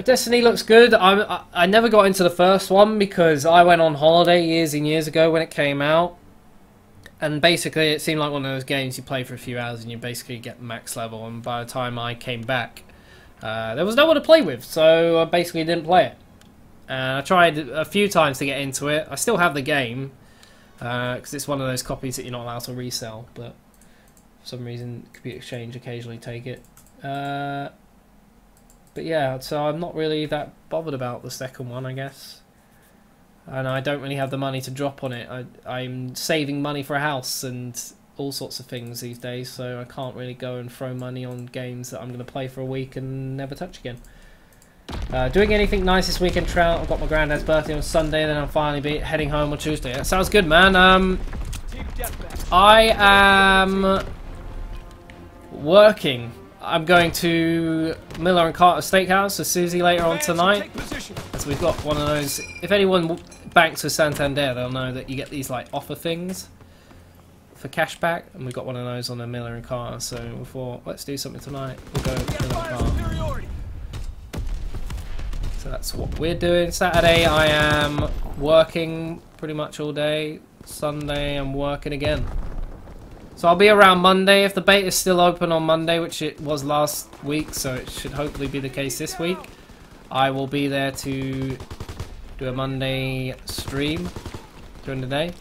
Destiny looks good. I never got into the first one because I went on holiday years and years ago when it came out. And basically it seemed like one of those games you play for a few hours and you basically get max level. And by the time I came back, there was no one to play with. So I basically didn't play it. I tried a few times to get into it. I still have the game. Because it's one of those copies that you're not allowed to resell. But for some reason, Computer Exchange occasionally take it. But yeah, so I'm not really that bothered about the second one, I guess. And I don't really have the money to drop on it. I'm saving money for a house and all sorts of things these days, so I can't really go and throw money on games that I'm going to play for a week and never touch again. Doing anything nice this weekend, Trout? I've got my granddad's birthday on Sunday, then I'll finally be heading home on Tuesday. That sounds good, man. I am working. I'm going to Miller and Carter Steakhouse with Susie later on tonight. So we've got one of those. If anyone banks with Santander, they'll know that you get these like offer things for cashback, and we've got one of those on the Miller and Carter. So we thought, let's do something tonight. We'll go Miller and Carter. So that's what we're doing. Saturday I am working pretty much all day. Sunday I'm working again. So I'll be around Monday. If the beta is still open on Monday, which it was last week, so it should hopefully be the case this week, I will be there to do a Monday stream during the day.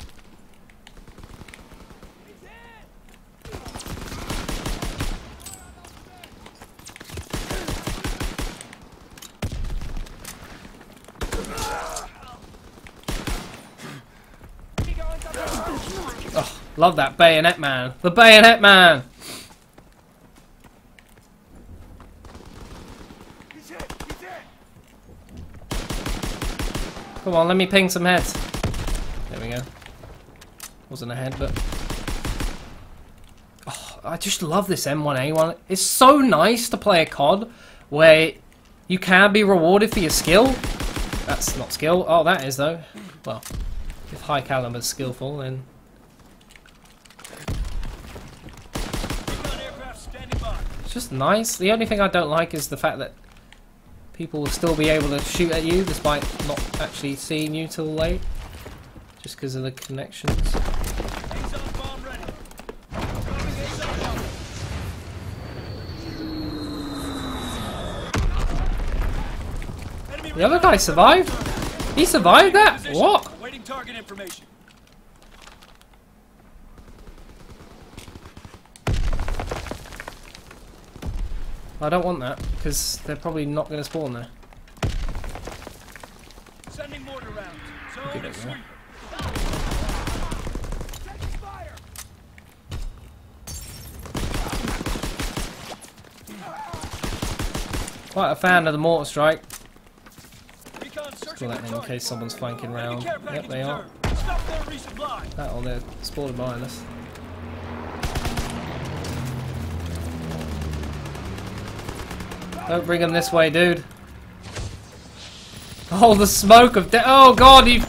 Oh, love that bayonet man. The bayonet man! Come on, let me ping some heads. There we go. Wasn't a head, but... Oh, I just love this M1A1. It's so nice to play a COD where you can be rewarded for your skill. That's not skill. Oh, that is, though. Well, if high caliber's skillful, then... It's just nice. The only thing I don't like is the fact that people will still be able to shoot at you despite not actually seeing you till late, just because of the connections. The other guy survived? He survived that? What? Awaiting target information. I don't want that, because they're probably not going to spawn there. Sending mortar rounds. Good Zone at sweep. Taking fire. Quite a fan of the mortar strike. Recon Just searching call that for in target. case someone's flanking Enemy round. care Yep, package they are. observed. Stop their resupply. That or they're spawning behind us. Don't bring them this way, dude. Oh, the smoke of oh god, you. I'm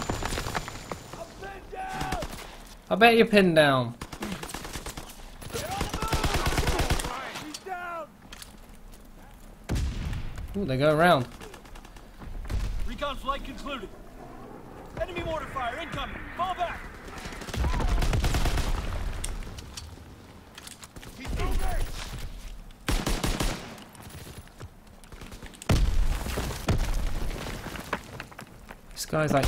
pinned down. I bet you're pinned down. Get on the move. He's down. Ooh, they go around. Recon flight concluded. Enemy mortar fire incoming. Fall back. He's moving. This guy's like.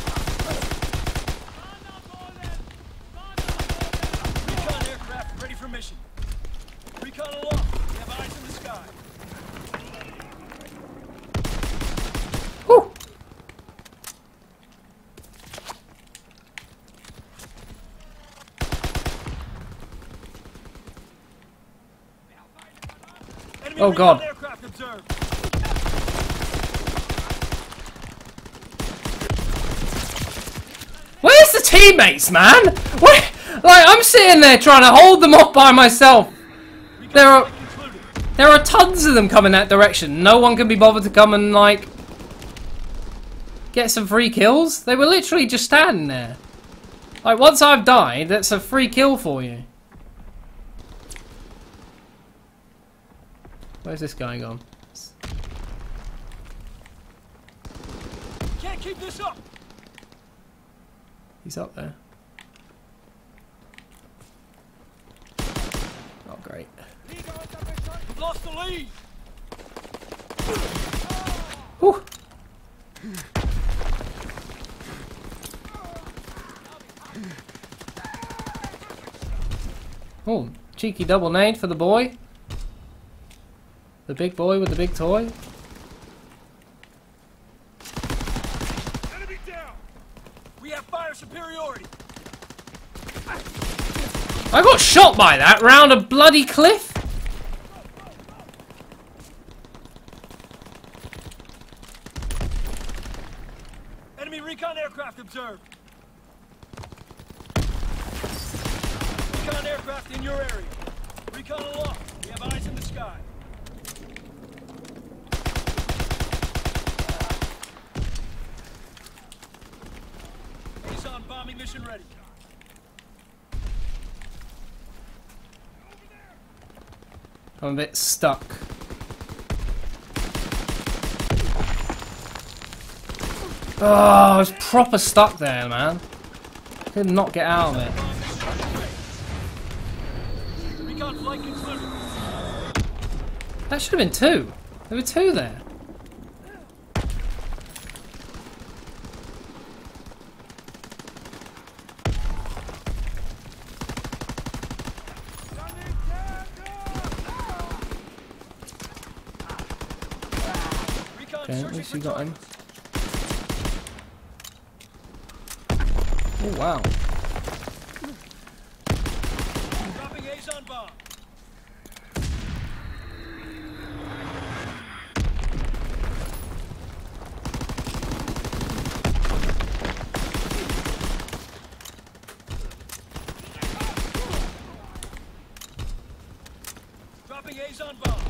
Recon aircraft ready for mission. Recon aloft. We have eyes in the sky. Whew. Enemy Oh, recon God. aircraft observed. Where's the teammates, man? Where? Like, I'm sitting there trying to hold them off by myself. Recon There are- flight concluded. There are tons of them coming that direction. No one can be bothered to come and, like, get some free kills. They were literally just standing there. Like, once I've died, that's a free kill for you. Where's this guy gone? Can't keep this up. He's up there. Oh, great. We've lost the lead. Whew. Oh, cheeky double nade for the boy. The big boy with the big toy. Enemy down. We have fire superiority. I got shot by that round a bloody cliff. Enemy recon aircraft observed. Recon aircraft in your area. Recon aloft. We have eyes in the sky. ASON bombing mission ready. I'm a bit stuck. Oh, I was proper stuck there, man. Could not get out of it. Recon flight concluded. That should have been two. There were two there. Recon Okay, at searching least for you got him. targets. Oh, wow. Dropping ASON bomb. Dropping ASON bomb.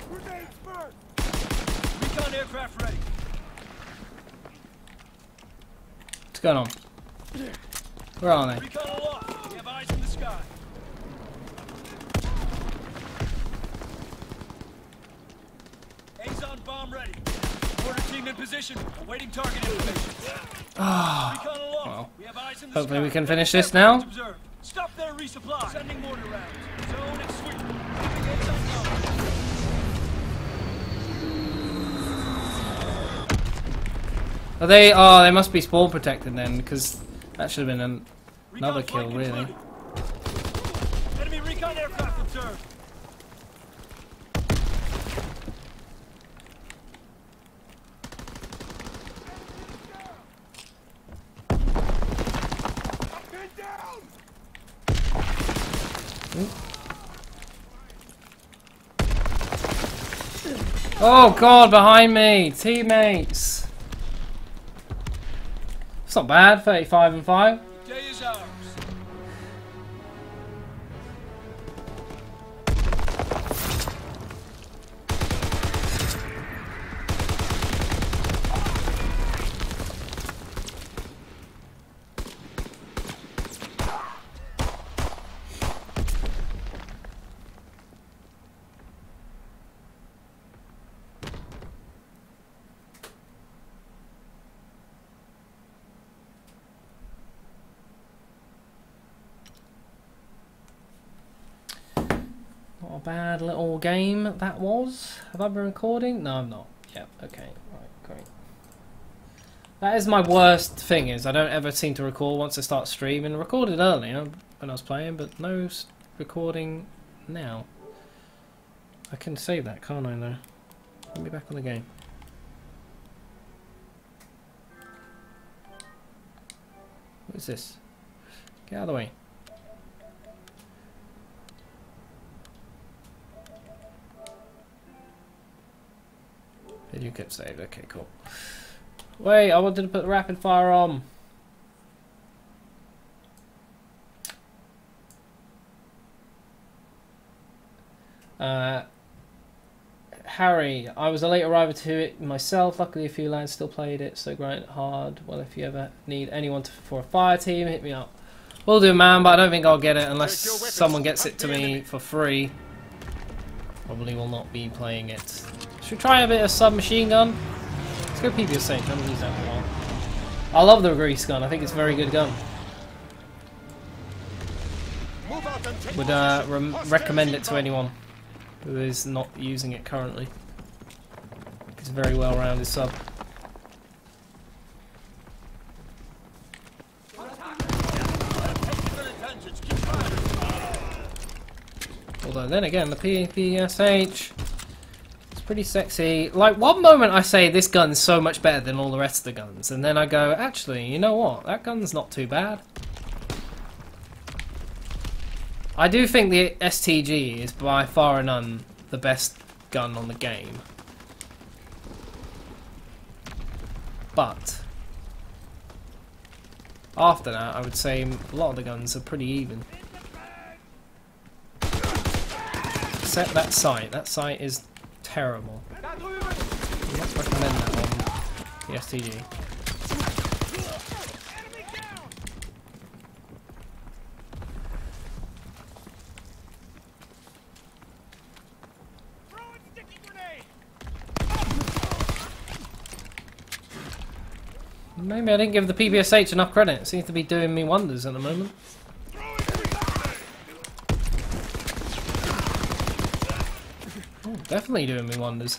Grenades first. Recon aircraft ready. What's going on? Where are they? Recon aloft. We have eyes in the sky. ASON bomb ready. Mortar team in position. Awaiting target information. Recon aloft. Well, We have eyes in the hopefully sky. we can finish this now. Observed. Stop their resupply. Sending mortar rounds. Zone and sweep. Dropping ASON bomb. Are they? Oh, they must be spawn protected then, because That should have been another kill, really. Enemy recon aircraft observed. Oh god, behind me! Teammates! It's not bad, 35 and 5. Day is ours. Not a bad little game that was. Have I been recording? No, I'm not. Yep, okay, right, great. That is my worst thing, is I don't ever seem to record once I start streaming. I recorded earlier when I was playing, but no recording now. I can save that, can't I, though? Let me back on the game. What is this? Get out of the way. Video clip saved. Okay, cool. Wait, I wanted to put rapid fire on. Harry, I was a late arrival to it myself. Luckily, a few lads still played it, so grind it hard. Well, if you ever need anyone for a fire team, hit me up. Will do, man, but I don't think I'll get it unless someone gets it to me for free. Probably will not be playing it. Should we try a bit of submachine gun? Let's go PPSH. I haven't used that for a while. I love the grease gun. I think it's a very good gun. Would recommend it to anyone who is not using it currently. It's a very well-rounded sub. Although then again, the PPSH, it's pretty sexy. Like, one moment I say this gun's so much better than all the rest of the guns, and then I go, actually, you know what? That gun's not too bad. I do think the STG is by far and none the best gun on the game. But after that, I would say a lot of the guns are pretty even. Except that sight. That sight is terrible. I would not recommend that on the STG. Maybe I didn't give the PPSH enough credit. It seems to be doing me wonders at the moment. Oh, definitely doing me wonders.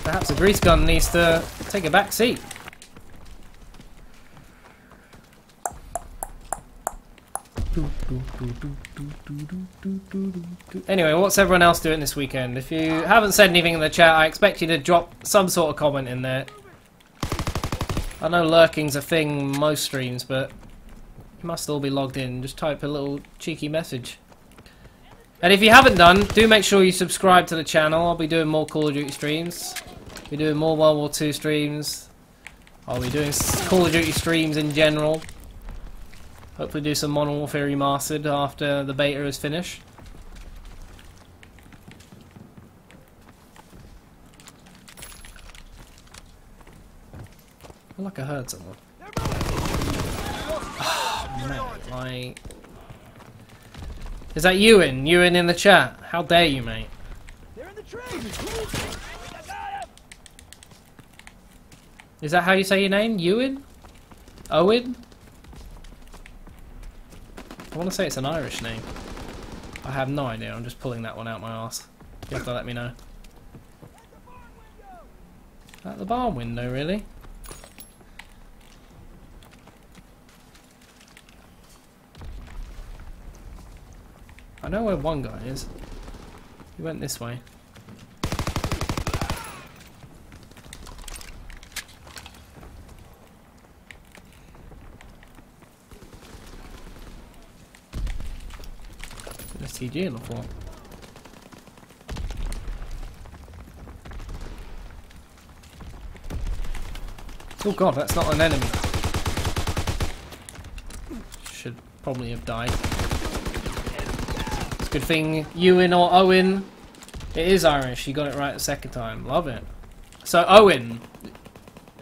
Perhaps a grease gun needs to take a back seat. Anyway, what's everyone else doing this weekend? If you haven't said anything in the chat, I expect you to drop some sort of comment in there. I know lurking's a thing most streams, but you must all be logged in. Just type a little cheeky message. And if you haven't done, do make sure you subscribe to the channel. I'll be doing more Call of Duty streams. I'll be doing more World War 2 streams. I'll be doing Call of Duty streams in general. Hopefully do some Modern Warfare Remastered after the beta is finished. I feel like I heard someone. Oh, mate, is that Ewan? Ewan in the chat? How dare you, mate? They're in the train. Is that how you say your name? Ewan? Owen? I want to say it's an Irish name. I have no idea. I'm just pulling that one out my arse. You have to let me know. At the barn window, really? I know where one guy is. He went this way. STG on the floor. Oh god, that's not an enemy. Should probably have died. It's a good thing Ewan or Owen. It is Irish, you got it right the second time. Love it. So Owen.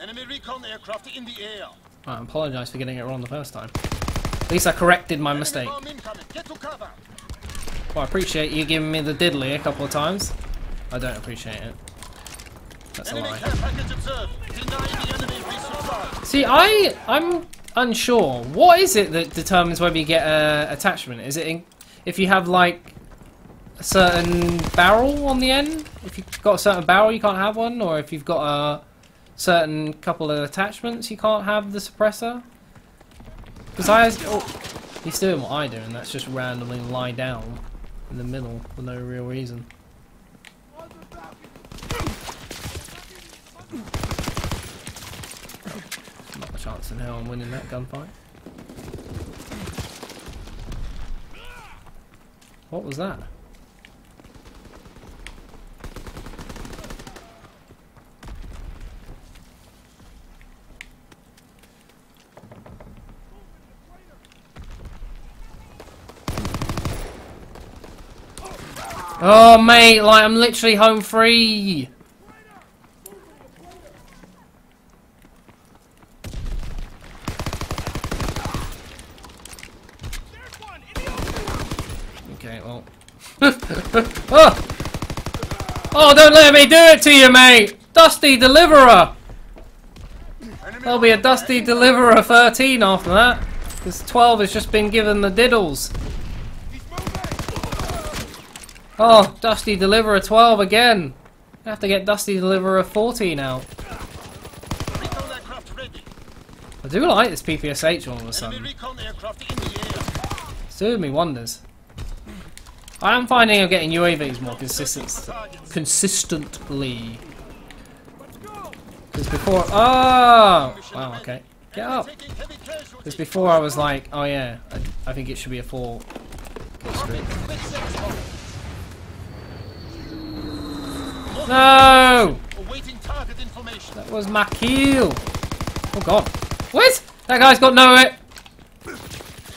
Enemy recon aircraft in the air. I apologise for getting it wrong the first time. At least I corrected my mistake. Bomb incoming. Get to cover. Well, I appreciate you giving me the diddly a couple of times. I don't appreciate it. That's a Enemy lie. care package observed. Deny the enemy resupply. See, I'm unsure. What is it that determines whether you get an attachment? Is it if you have like a certain barrel on the end? If you've got a certain barrel, you can't have one, or if you've got a certain couple of attachments, you can't have the suppressor. Because he's doing what I do, and that's just randomly lie down in the middle for no real reason. Not a chance in hell I'm winning that gunfight. What was that? Oh mate, like I'm literally home free. Okay, well. Oh! Oh, don't let me do it to you, mate! Dusty Deliverer! There'll be a Dusty Deliverer 13 after that. Because 12 has just been given the diddles. Oh, Dusty Deliverer 12 again. I have to get Dusty Deliverer 14 out. I do like this PPSH all of a sudden. It's doing me wonders. I am finding I'm getting UAVs more consistently. Because before... Oh! Wow, okay. Get up. Because before I was like, oh yeah, I think it should be a 4 kill streak. No! That was my kill. Oh god. What? That guy's got no hit.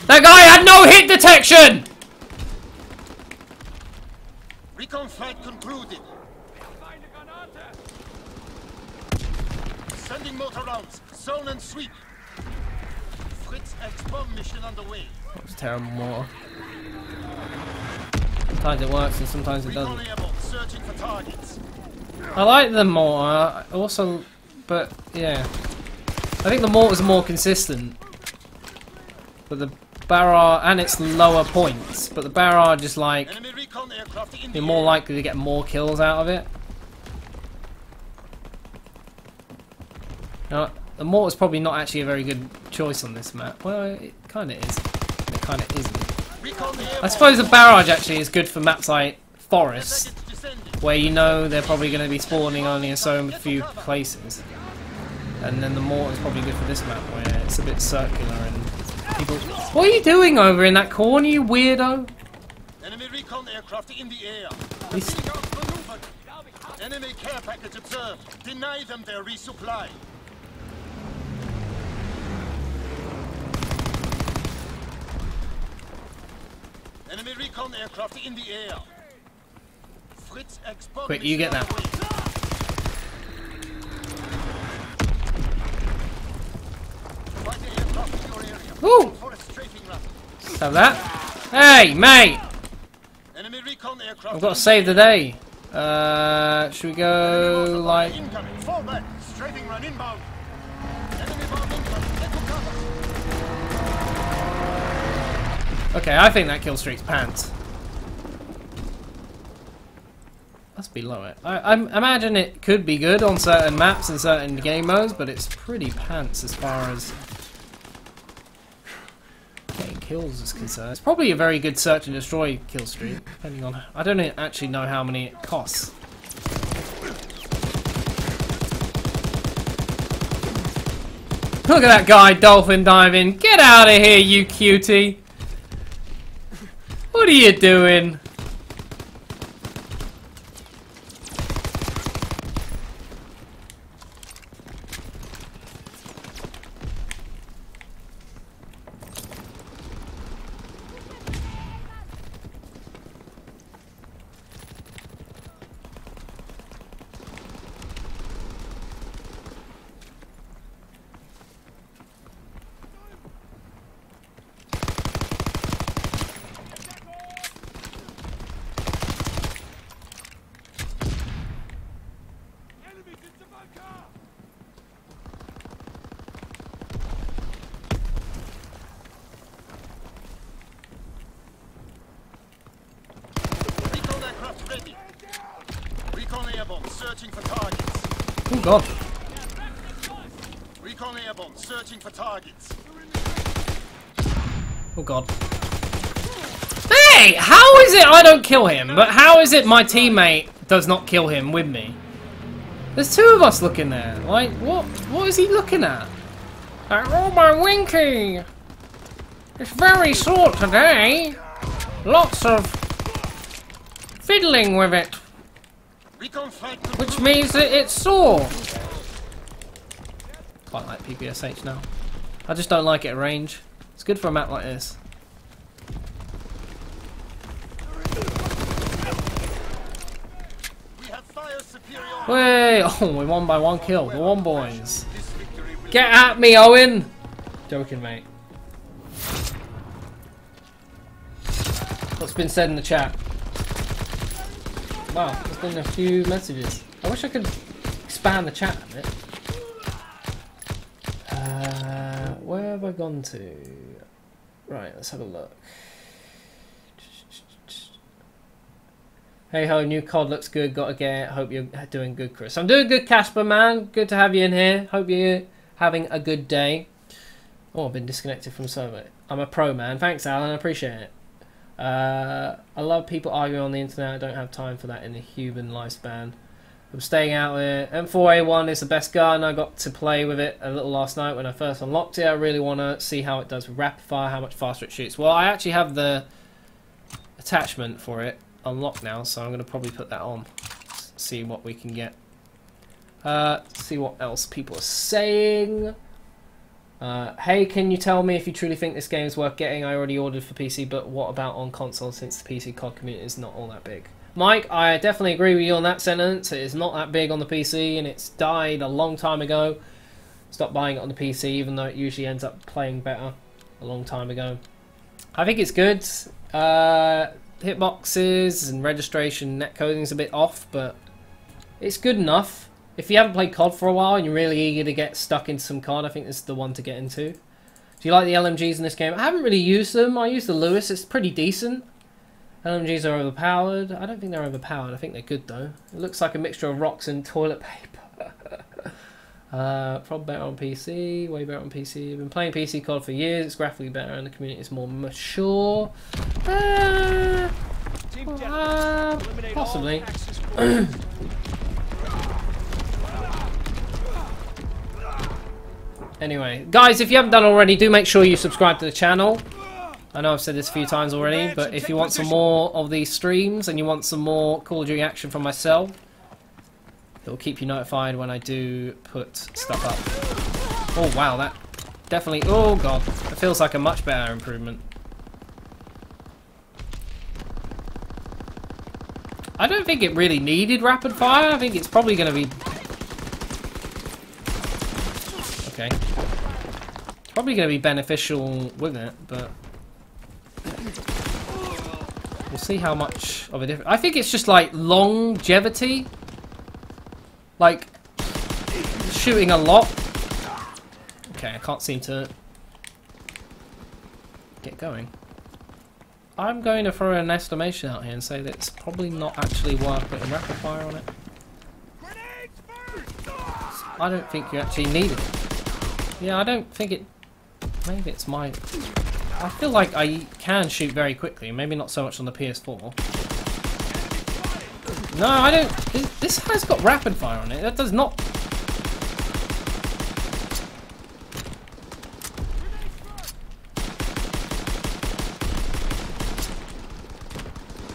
That guy had no hit detection! Recon flight concluded. Sending motor rounds. Zone and sweep. Fritz X-bomb mission underway. That was terrible mortar. Sometimes it works and sometimes it doesn't. Searching for targets. I like the mortar, also, but yeah. I think the mortar's more consistent. But the barrage, and it's lower points, but the barrage is like, you're more likely to get more kills out of it. Now, the mortar's probably not actually a very good choice on this map. Well, it kind of is. It kind of isn't. I suppose the barrage actually is good for maps like Forest, where you know they're probably going to be spawning only in so few places. And then the mortar's probably good for this map, where it's a bit circular and people... What are you doing over in that corner, you weirdo? Enemy recon aircraft in the air. Enemy care package observed. Deny them their resupply. Enemy recon aircraft in the air. Fritz X-bomb. Quick, you get that. Woo! Have that. Hey, mate! Enemy recon aircraft. I've got to save the day. Should we go like? Fall back. Strafing run inbound. Enemy bomb incoming. Get to cover. Okay, I think that kill streak's pants. Must be low it. I imagine it could be good on certain maps and certain game modes, but it's pretty pants as far as getting kills. kills is concerned. It's probably a very good search and destroy kill streak, depending on... I don't actually know how many it costs. Look at that guy dolphin diving. Get out of here, you cutie. What are you doing? Searching for targets. Oh god. Recon airborne, searching for targets. Oh god. Hey! How is it I don't kill him, but how is it my teammate does not kill him with me? There's two of us looking there. Like, what is he looking at? Like, oh my winky! It's very sore today. Lots of fiddling with it. Which means that it's sore. Quite like PPSH now. I just don't like it at range. It's good for a map like this. Wait! Oh, we won by 1 kill. Go on, boys. Get at me, Owen! Joking, mate. What's been said in the chat? Wow, there's been a few messages. I wish I could expand the chat a bit. Where have I gone to? Right, let's have a look. Hey ho, new COD looks good, gotta get it. Hope you're doing good, Chris. I'm doing good, Casper, man. Good to have you in here. Hope you're having a good day. Oh, I've been disconnected from server. I'm a pro, man. Thanks, Alan. I appreciate it. I love people arguing on the internet. I don't have time for that in the human lifespan. I'm staying out there. M4A1 is the best gun. I got to play with it a little last night when I first unlocked it. I really want to see how it does with rapid fire, how much faster it shoots. Well, I actually have the attachment for it unlocked now, so I'm going to probably put that on. See what we can get. See what else people are saying. Hey, can you tell me if you truly think this game is worth getting? I already ordered for PC, but what about on console since the PC COD community is not all that big? Mike, I definitely agree with you on that sentence. It is not that big on the PC, and it's died a long time ago. Stop buying it on the PC, even though it usually ends up playing better a long time ago. I think it's good. Hitboxes and registration, netcoding is a bit off, but it's good enough. If you haven't played COD for a while and you're really eager to get stuck into some COD, I think this is the one to get into. Do you like the LMGs in this game? I haven't really used them. I used the Lewis. It's pretty decent. LMGs are overpowered. I don't think they're overpowered. I think they're good, though. It looks like a mixture of rocks and toilet paper. Probably better on PC. Way better on PC. I've been playing PC COD for years. It's graphically better and the community is more mature. Possibly. Anyway, guys, if you haven't done already, do make sure you subscribe to the channel. I know I've said this a few times already, but if you want some more of these streams and you want some more Call of Duty action from myself, it'll keep you notified when I do put stuff up. Oh wow, that definitely, oh god, it feels like a much better improvement. I don't think it really needed rapid fire. I think it's probably going to be... Okay. It's probably going to be beneficial with it, but... We'll see how much of a difference... I think it's just like longevity. Like, shooting a lot. Okay, I can't seem to get going. I'm going to throw an estimation out here and say that it's probably not actually worth putting rapid fire on it. I don't think you actually need it. Yeah, I don't think it... Maybe it's my... I feel like I can shoot very quickly. Maybe not so much on the PS4. No, I don't. This has got rapid fire on it. That does not.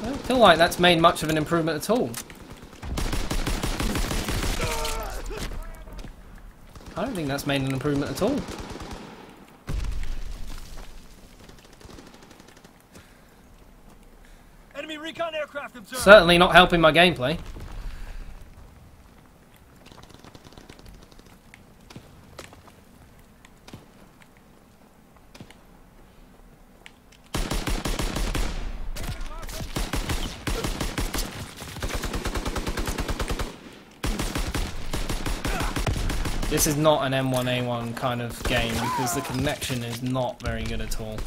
I don't feel like that's made much of an improvement at all. I don't think that's made an improvement at all. Enemy recon aircraft observed. Certainly not helping my gameplay. This is not an M1A1 kind of game because the connection is not very good at all.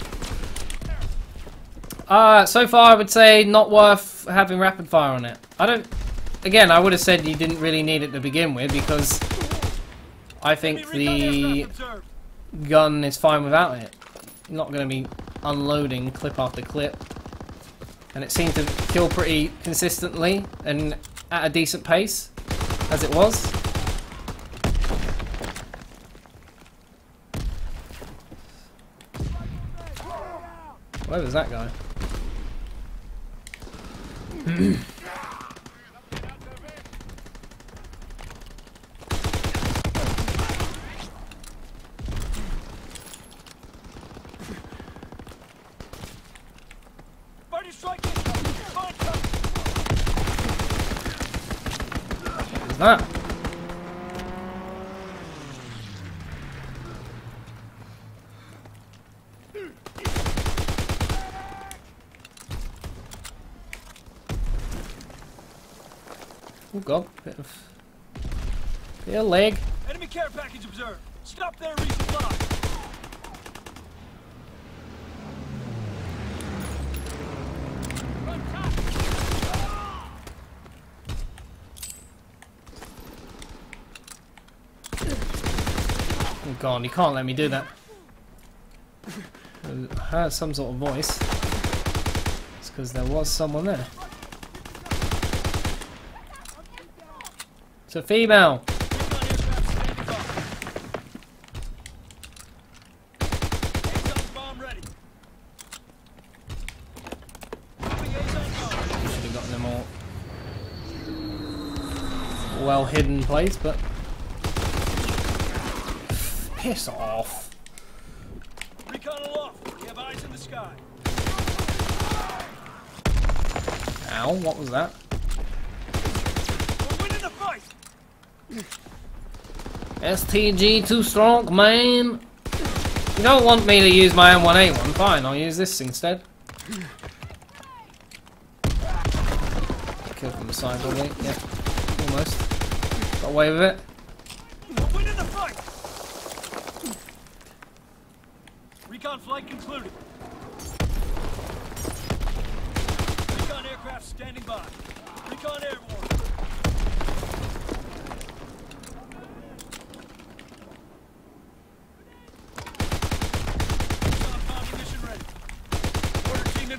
So far I would say not worth having rapid fire on it. I don't... Again, I would have said you didn't really need it to begin with because I think the gun is fine without it. You're not going to be unloading clip after clip. And it seemed to kill pretty consistently and at a decent pace, as it was. Where was that guy? What was that? Oh god, bit of leg. Enemy care package observed. Stop there, resupply. Oh god, you can't let me do that. I heard some sort of voice. It's because there was someone there. It's a female. Should have gotten them all well hidden place, but piss off. Recon aloft. We have eyes in the sky. Ow, what was that? We're winning the fight. STG too strong, man. You don't want me to use my M1A1, fine, I'll use this instead. Kill from the side, probably. Yeah, almost. Got away with it. We're winning the fight. Recon flight concluded. Recon aircraft standing by. Recon airborne.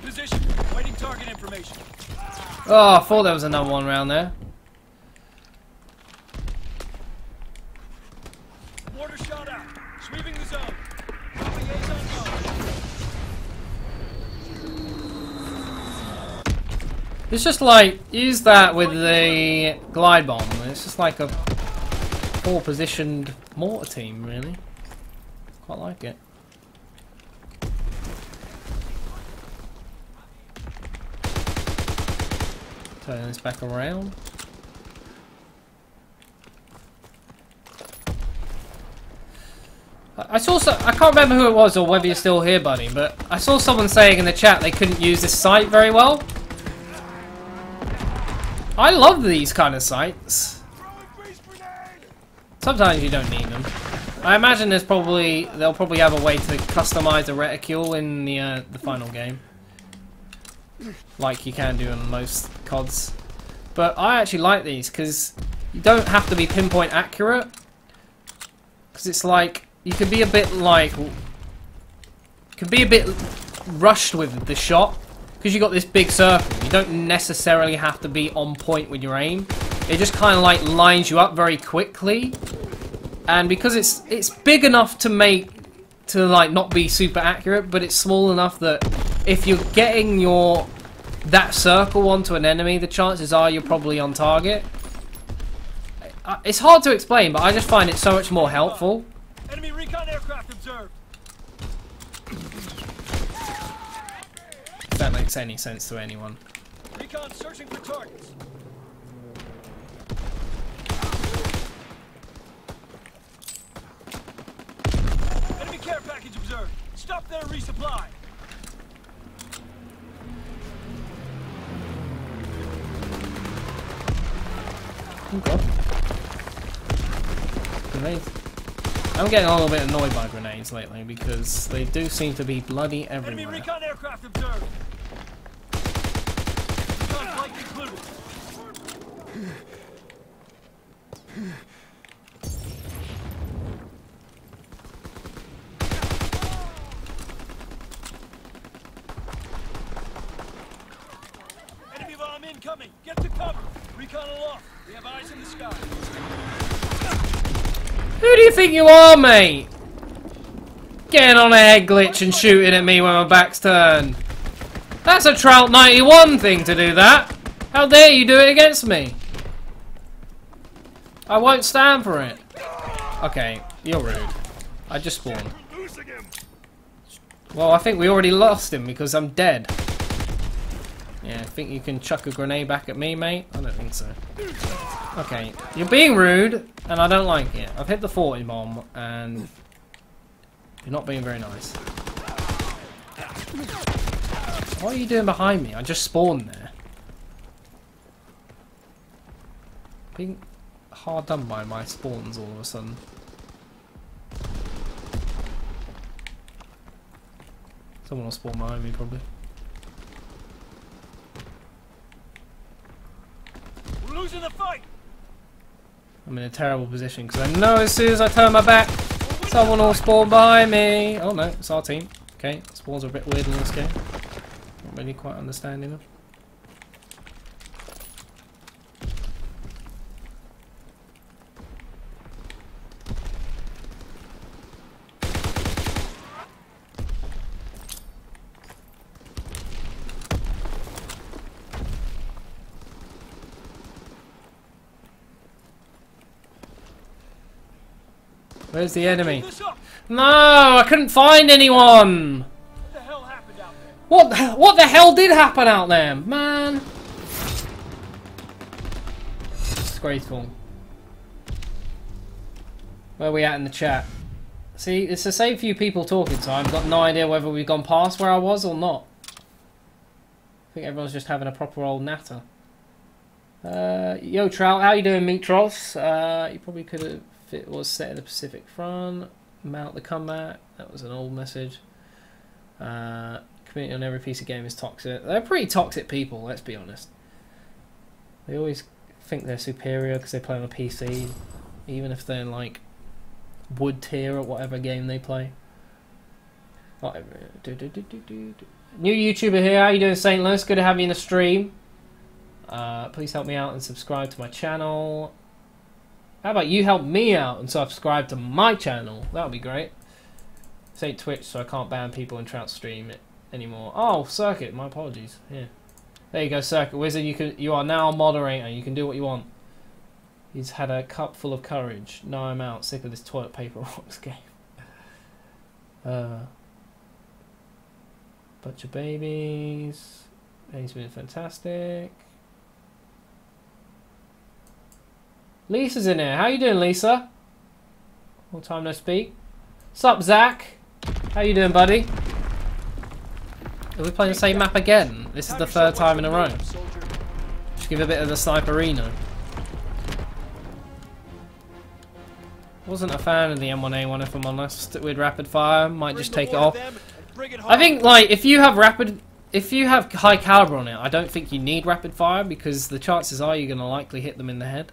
Position. Waiting target information. Oh, I thought there was another one around there. Mortar shot out. Sweeping the zone. It's just like, use that with the glide bomb. It's just like a poor positioned mortar team, really. Quite like it. Turn this back around. I saw I can't remember who it was or whether you're still here, buddy, but I saw someone saying in the chat they couldn't use this site very well. I love these kind of sites. Sometimes you don't need them. I imagine they'll probably have a way to customize a reticule in the final game, like you can do on most CODs. But I actually like these because you don't have to be pinpoint accurate. Because it's like you could be a bit like can be a bit rushed with the shot because you got this big circle. You don't necessarily have to be on point with your aim. It just kind of like lines you up very quickly, and because it's big enough to like not be super accurate, but it's small enough that if you're getting that circle onto an enemy, the chances are you're probably on target. It's hard to explain, but I just find it so much more helpful. Enemy recon aircraft observed. If that makes any sense to anyone. Recon searching for targets. Enemy care package observed. Stop there, resupply. Oh god. Grenades. I'm getting a little bit annoyed by grenades lately because they do seem to be bloody everywhere. Enemy recon aircraft observed. Recon flight concluded. Enemy bomb incoming. Get to cover. Recon aloft. We have eyes in the sky. Who do you think you are, mate? Getting on a head glitch and shooting at me when my back's turned. That's a Trout 91 thing to do that. How dare you do it against me? I won't stand for it. Okay, you're rude. I just spawned. Well, I think we already lost him because I'm dead. Yeah, I think you can chuck a grenade back at me, mate? I don't think so. Okay, you're being rude, and I don't like it. I've hit the 40 bomb, and you're not being very nice. What are you doing behind me? I just spawned there. Being hard done by my spawns all of a sudden. Someone will spawn behind me, probably. We're losing the fight. I'm in a terrible position because I know as soon as I turn my back, someone will spawn behind me. Oh no, it's our team. Okay, spawns are a bit weird in this game. Not really quite understanding them. Where's the enemy? No, I couldn't find anyone. What the hell happened out there? What the hell did happen out there, man? Disgraceful. Where are we at in the chat? See, it's the same few people talking, so I've got no idea whether we've gone past where I was or not. I think everyone's just having a proper old natter. Yo, Trout, how you doing, Mitros? You probably could have. It was set in the Pacific Front. Mount the comeback. That was an old message. Community on every piece of game is toxic. They're pretty toxic people, let's be honest. They always think they're superior because they play on a PC, even if they're like wood tier or whatever game they play. New YouTuber here. How you doing, St. Louis? Good to have you in the stream. Please help me out and subscribe to my channel. How about you help me out and subscribe to my channel? That would be great. This ain't Twitch, so I can't ban people in Trout stream it anymore. Oh, Circuit, my apologies. Yeah. There you go, Circuit Wizard. You are now a moderator. You can do what you want. He's had a cup full of courage. No, I'm out. Sick of this toilet paper rocks game. Bunch of babies. He's been fantastic. Lisa's in here. How you doing, Lisa? Long time no speak. Sup, Zach? How you doing, buddy? Are we playing the same map again? This is the third time in a row. Just give a bit of the sniperino. Wasn't a fan of the M1A1 if I'm honest. With rapid fire, might just take it off. I think like if you have high caliber on it, I don't think you need rapid fire because the chances are you're gonna likely hit them in the head.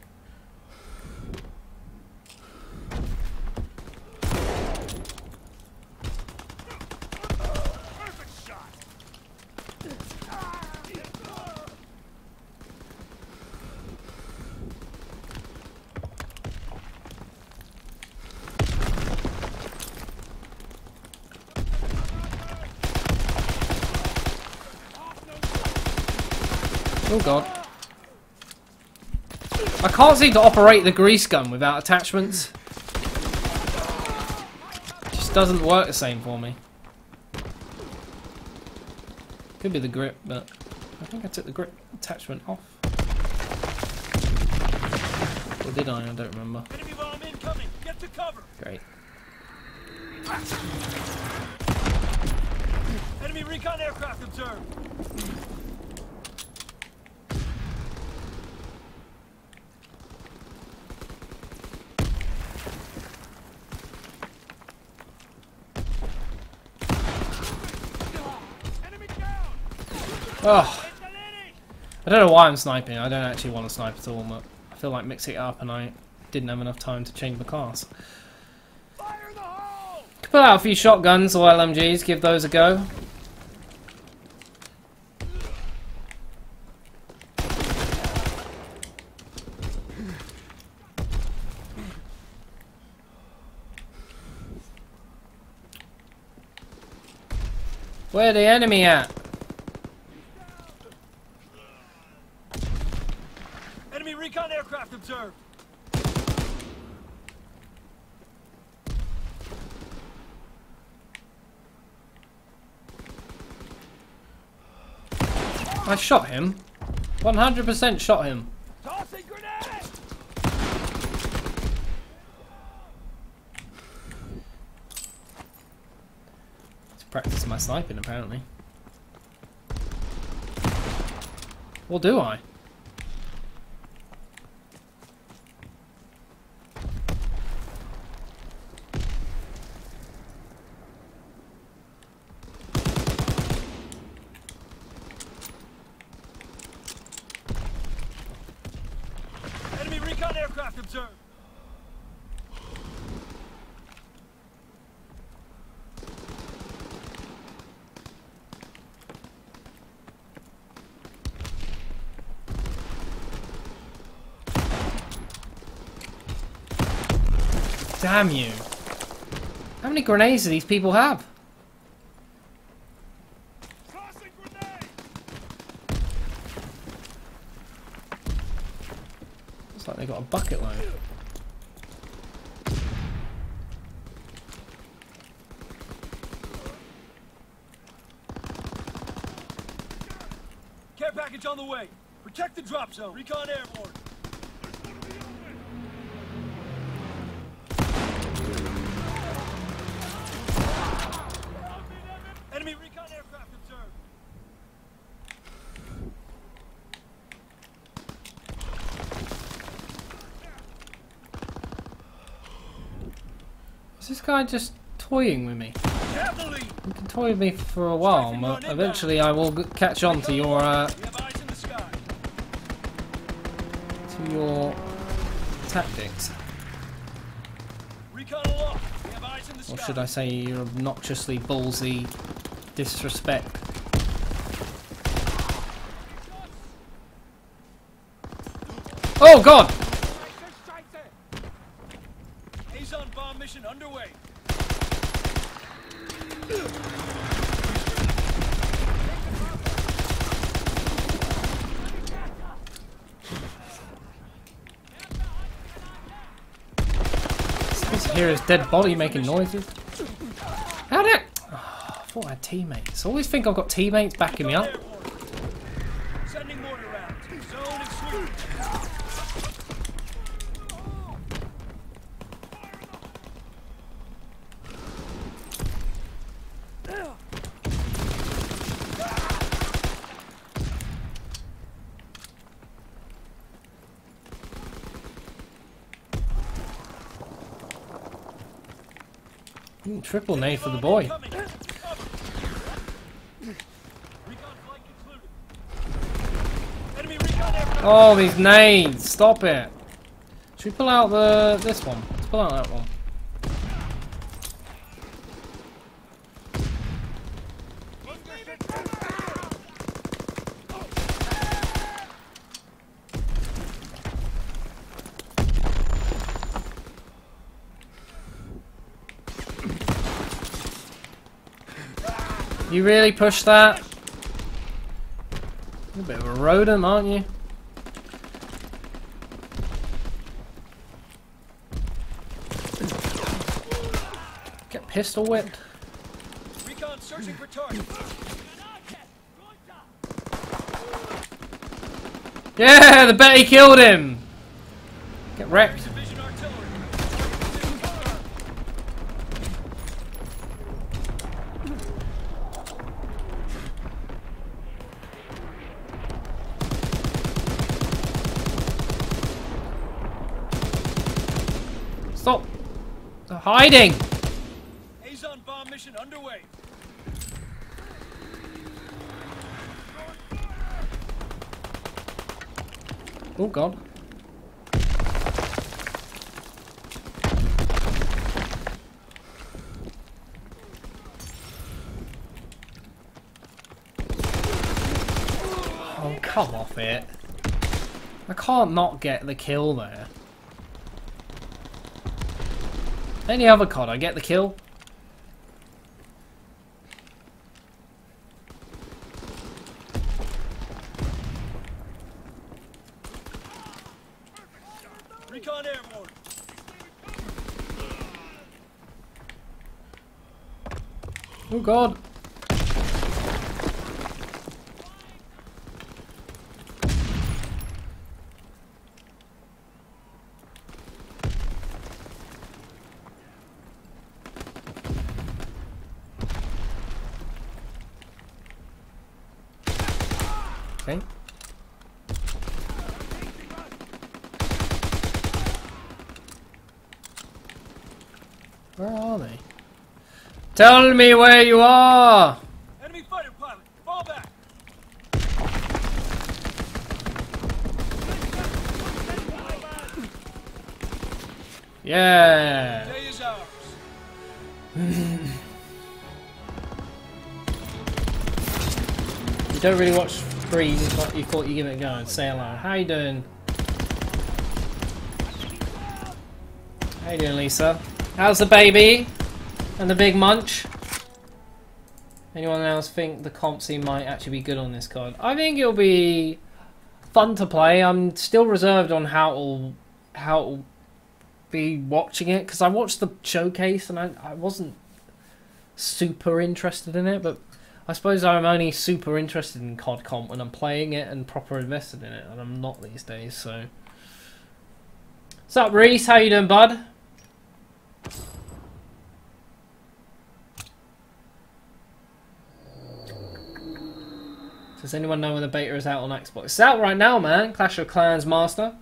Oh god. I can't seem to operate the grease gun without attachments. It just doesn't work the same for me. Could be the grip, but I think I took the grip attachment off. Or did I? I don't remember. Enemy bomb incoming. Get to cover. Great. Enemy recon aircraft observed. Enemy down. Oh, I don't know why I'm sniping. I don't actually want to snipe at all, but I feel like mixing it up and I didn't have enough time to change my class. Fire in the hole. Could pull out a few shotguns or LMGs, give those a go. Where the enemy at? Enemy recon aircraft observed. I shot him. 100% shot him. Tossing grenade. To practice my sniping, apparently. Or do I? Enemy recon aircraft observed. Damn you. How many grenades do these people have? Tossing grenade. Looks like they got a bucket load. Care package on the way. Protect the drop zone. Recon airborne. Enemy recon aircraft observed. Is this guy just toying with me? Cavalry. You can toy with me for a while, but eventually I will catch on to your We have eyes in the sky. tactics. Recon aloft. We have eyes in the sky. Or should I say your obnoxiously ballsy disrespect? Oh god! Azon bomb mission underway. Supposed to hear his dead body making noises. How did? Oh, I thought I had teammates. I always think I've got teammates backing me up. Sending mortar rounds. Zone excluded. Triple nade for the boy. Oh, these nades! Stop it! Should we pull out this one? Let's pull out that one. You really pushed that? You're a bit of a rodent, aren't you? Get pistol whipped. Recon searching for targets. Yeah, the Betty killed him. Get wrecked. Division artillery. Stop. They're hiding. Azon bomb mission underway. Oh god. Oh, come off it. I can't not get the kill there. Any other COD, I get the kill. Recon airborne. Oh god. Okay. Where are they? Tell me where you are! Enemy fighter pilot. Fall back. Yeah! Day is ours. You don't really watch Freeze, but you thought you'd give it a go and say hello. How you doing? How you doing, Lisa? How's the baby? And the big munch? Anyone else think the comp scene might actually be good on this card? I think it'll be fun to play. I'm still reserved on how it'll be watching it, because I watched the showcase and I wasn't super interested in it, but I suppose I'm only super interested in COD comp when I'm playing it and proper invested in it, and I'm not these days, so. What's up, Reese? How you doing, bud? Does anyone know when the beta is out on Xbox? It's out right now, man. Clash of Clans Master.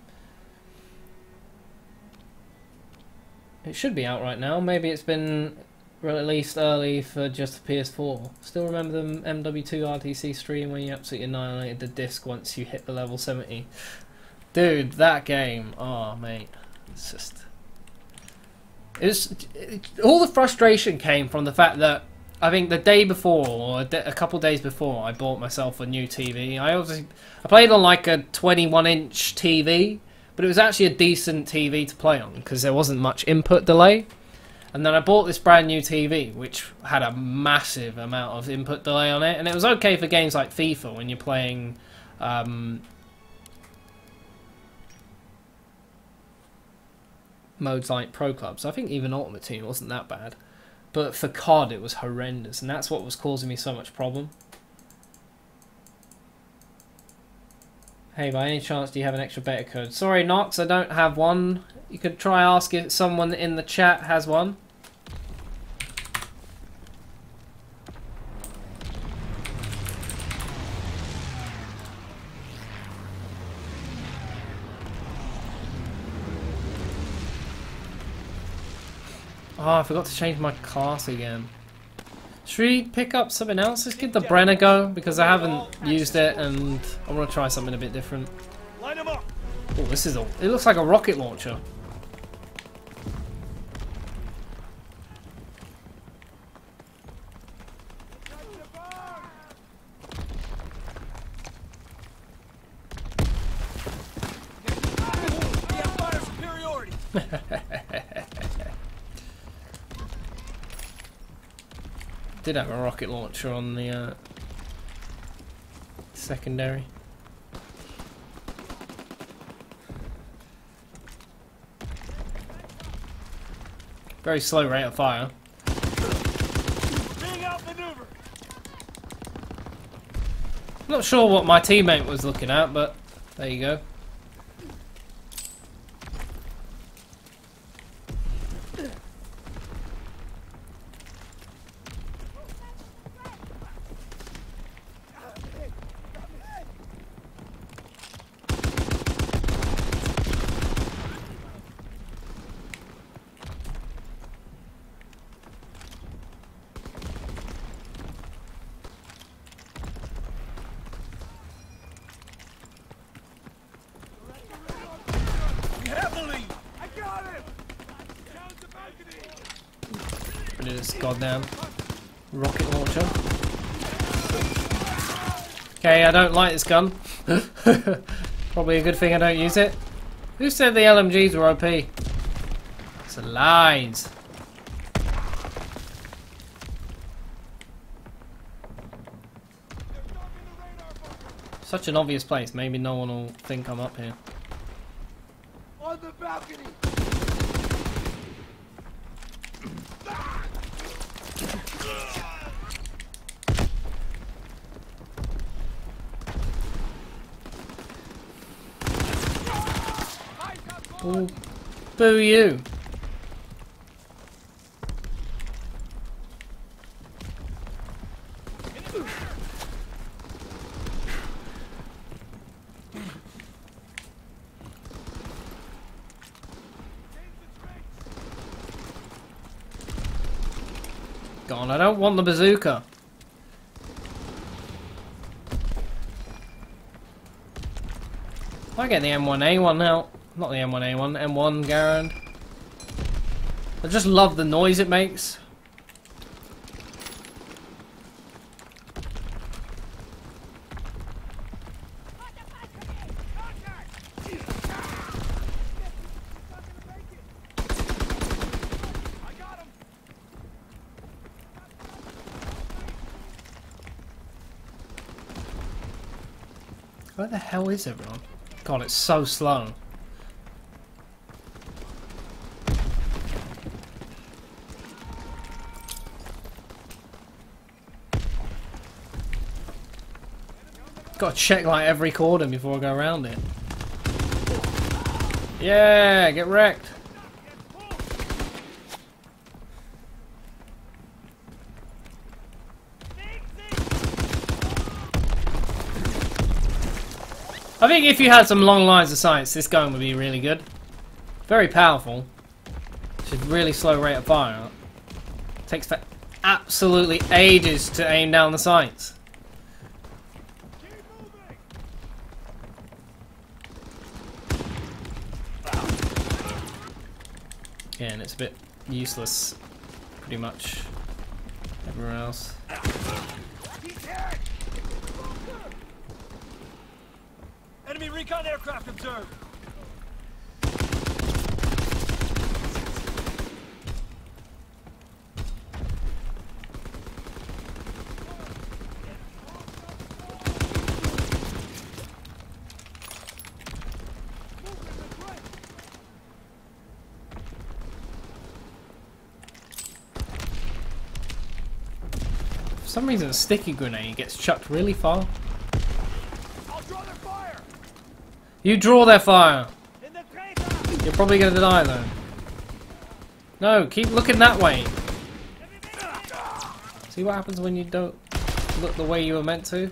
It should be out right now. Maybe it's been released early for just the PS4. Still remember the WW2 RTC stream when you absolutely annihilated the disc once you hit the level 70? Dude, that game. Oh, mate. It's just... all the frustration came from the fact that I think the day before, or a couple days before, I bought myself a new TV. I played on like a 21-inch TV, but it was actually a decent TV to play on because there wasn't much input delay. And then I bought this brand new TV, which had a massive amount of input delay on it, and it was okay for games like FIFA when you're playing modes like Pro Clubs. I think even Ultimate Team wasn't that bad. But for COD, it was horrendous, and that's what was causing me so much problem. Hey, by any chance, do you have an extra beta code? Sorry, Nox, I don't have one. You could try ask if someone in the chat has one. Oh, I forgot to change my class again. Should we pick up something else? Let's give the Brenner go, because I haven't used it and I want to try something a bit different. Line them up. Oh, this is it looks like a rocket launcher. We have fire superiority. Did have a rocket launcher on the secondary. Very slow rate of fire. Being outmaneuvered. Not sure what my teammate was looking at, but there you go. We have the lead. I got him. Down the balcony. Rid of this goddamn rocket launcher. Okay, I don't like this gun. Probably a good thing I don't use it. Who said the LMGs were OP? It's lies. Such an obvious place. Maybe no one will think I'm up here. On the balcony. Ooh, boo you. God, I don't want the bazooka. I get the M1A1 now. Not the M1A1, M1 Garand. I just love the noise it makes. Where the hell is everyone? God, it's so slow. Gotta check like every corner before I go around it. Yeah, get wrecked. I think if you had some long lines of sights, this gun would be really good. Very powerful. Should really slow rate of fire. Takes for absolutely ages to aim down the sights. Yeah, and it's a bit useless, pretty much, everywhere else. Enemy recon aircraft observed. For some reason, a sticky grenade gets chucked really far. I'll draw their fire. You draw their fire. In the crater. You're probably gonna die though. No, keep looking that way. See what happens when you don't look the way you were meant to?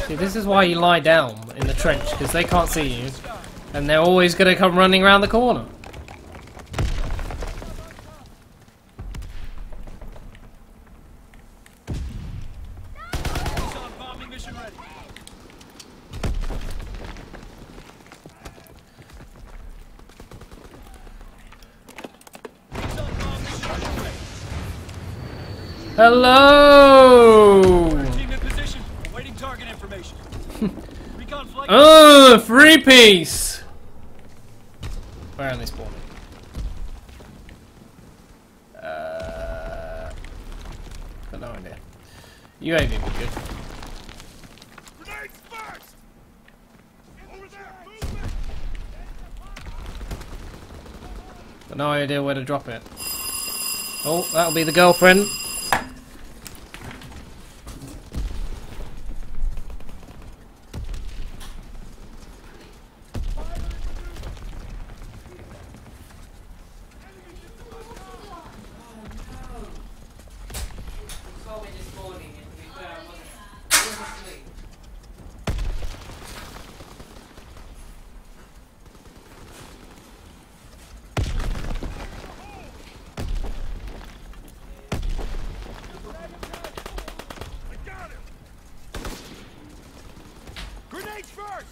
See, this is why you lie down in the trench, because they can't see you. And they're always going to come running around the corner. Bombing mission ready. Hello! Team in position. Awaiting target information. Recon flight. Three-piece! Where are they spawning? UAV would be good. Grenades first! Over there! Movement! Got no idea where to drop it. Oh, that'll be the girlfriend. Grenades first!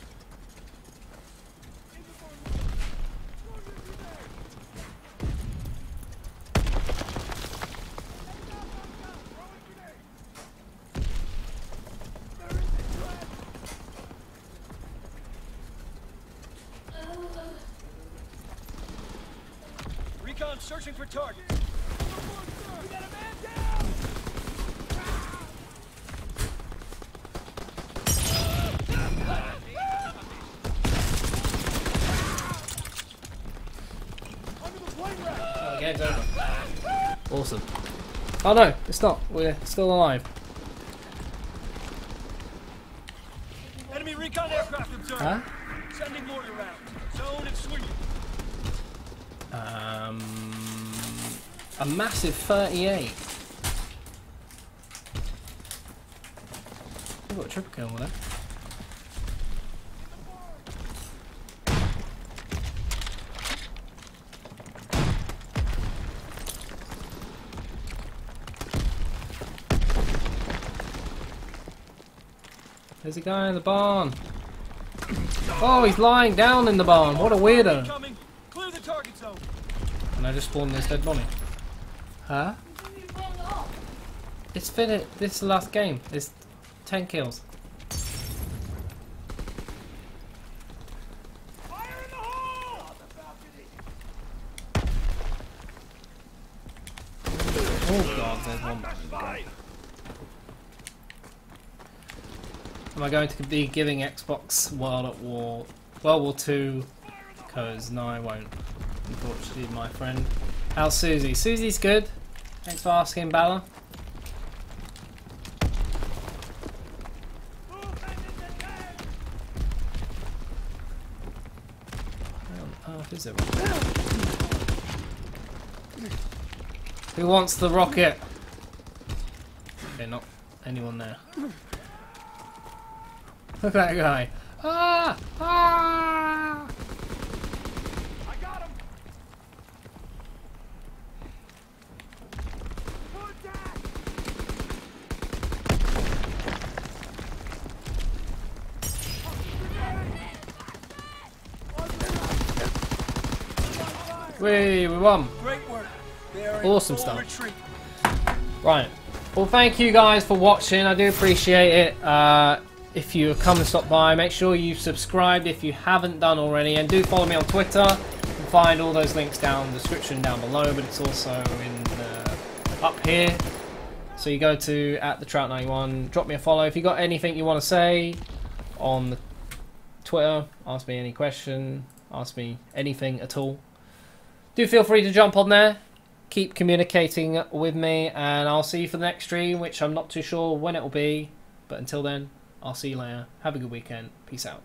Recon searching for targets. We got a man down! Oh, the game's over. Awesome. Oh no, it's not. We're still alive. Enemy recon aircraft observed. Huh? Sending mortar round. Zone and swinging. A massive 38. I've got a triple kill with that. There's a guy in the barn. Oh, he's lying down in the barn. What a weirdo. Coming. Clear the target zone. And I just spawned this dead body. Huh? It's finished. This is the last game. It's 10 kills. Fire in the hole! Oh god, there's one back. Am I going to be giving Xbox World War 2? Because no, I won't. Unfortunately, my friend. How's Susie? Susie's good. Thanks for asking, Bella. Where on earth is it? Who wants the rocket? Okay, not anyone there. Look at that guy. Ah! Ah! I got him. Contact! We won. Great work. They are in Awesome full stuff. retreat. Right. Well, thank you guys for watching. I do appreciate it. If you come and stop by, make sure you've subscribed if you haven't done already, and do follow me on Twitter. You can find all those links down in the description down below, but it's also in up here. So you go to @thetrout91, drop me a follow. If you got anything you want to say on the Twitter, ask me any question, ask me anything at all. Do feel free to jump on there. Keep communicating with me, and I'll see you for the next stream, which I'm not too sure when it will be. But until then, I'll see you later. Have a good weekend. Peace out.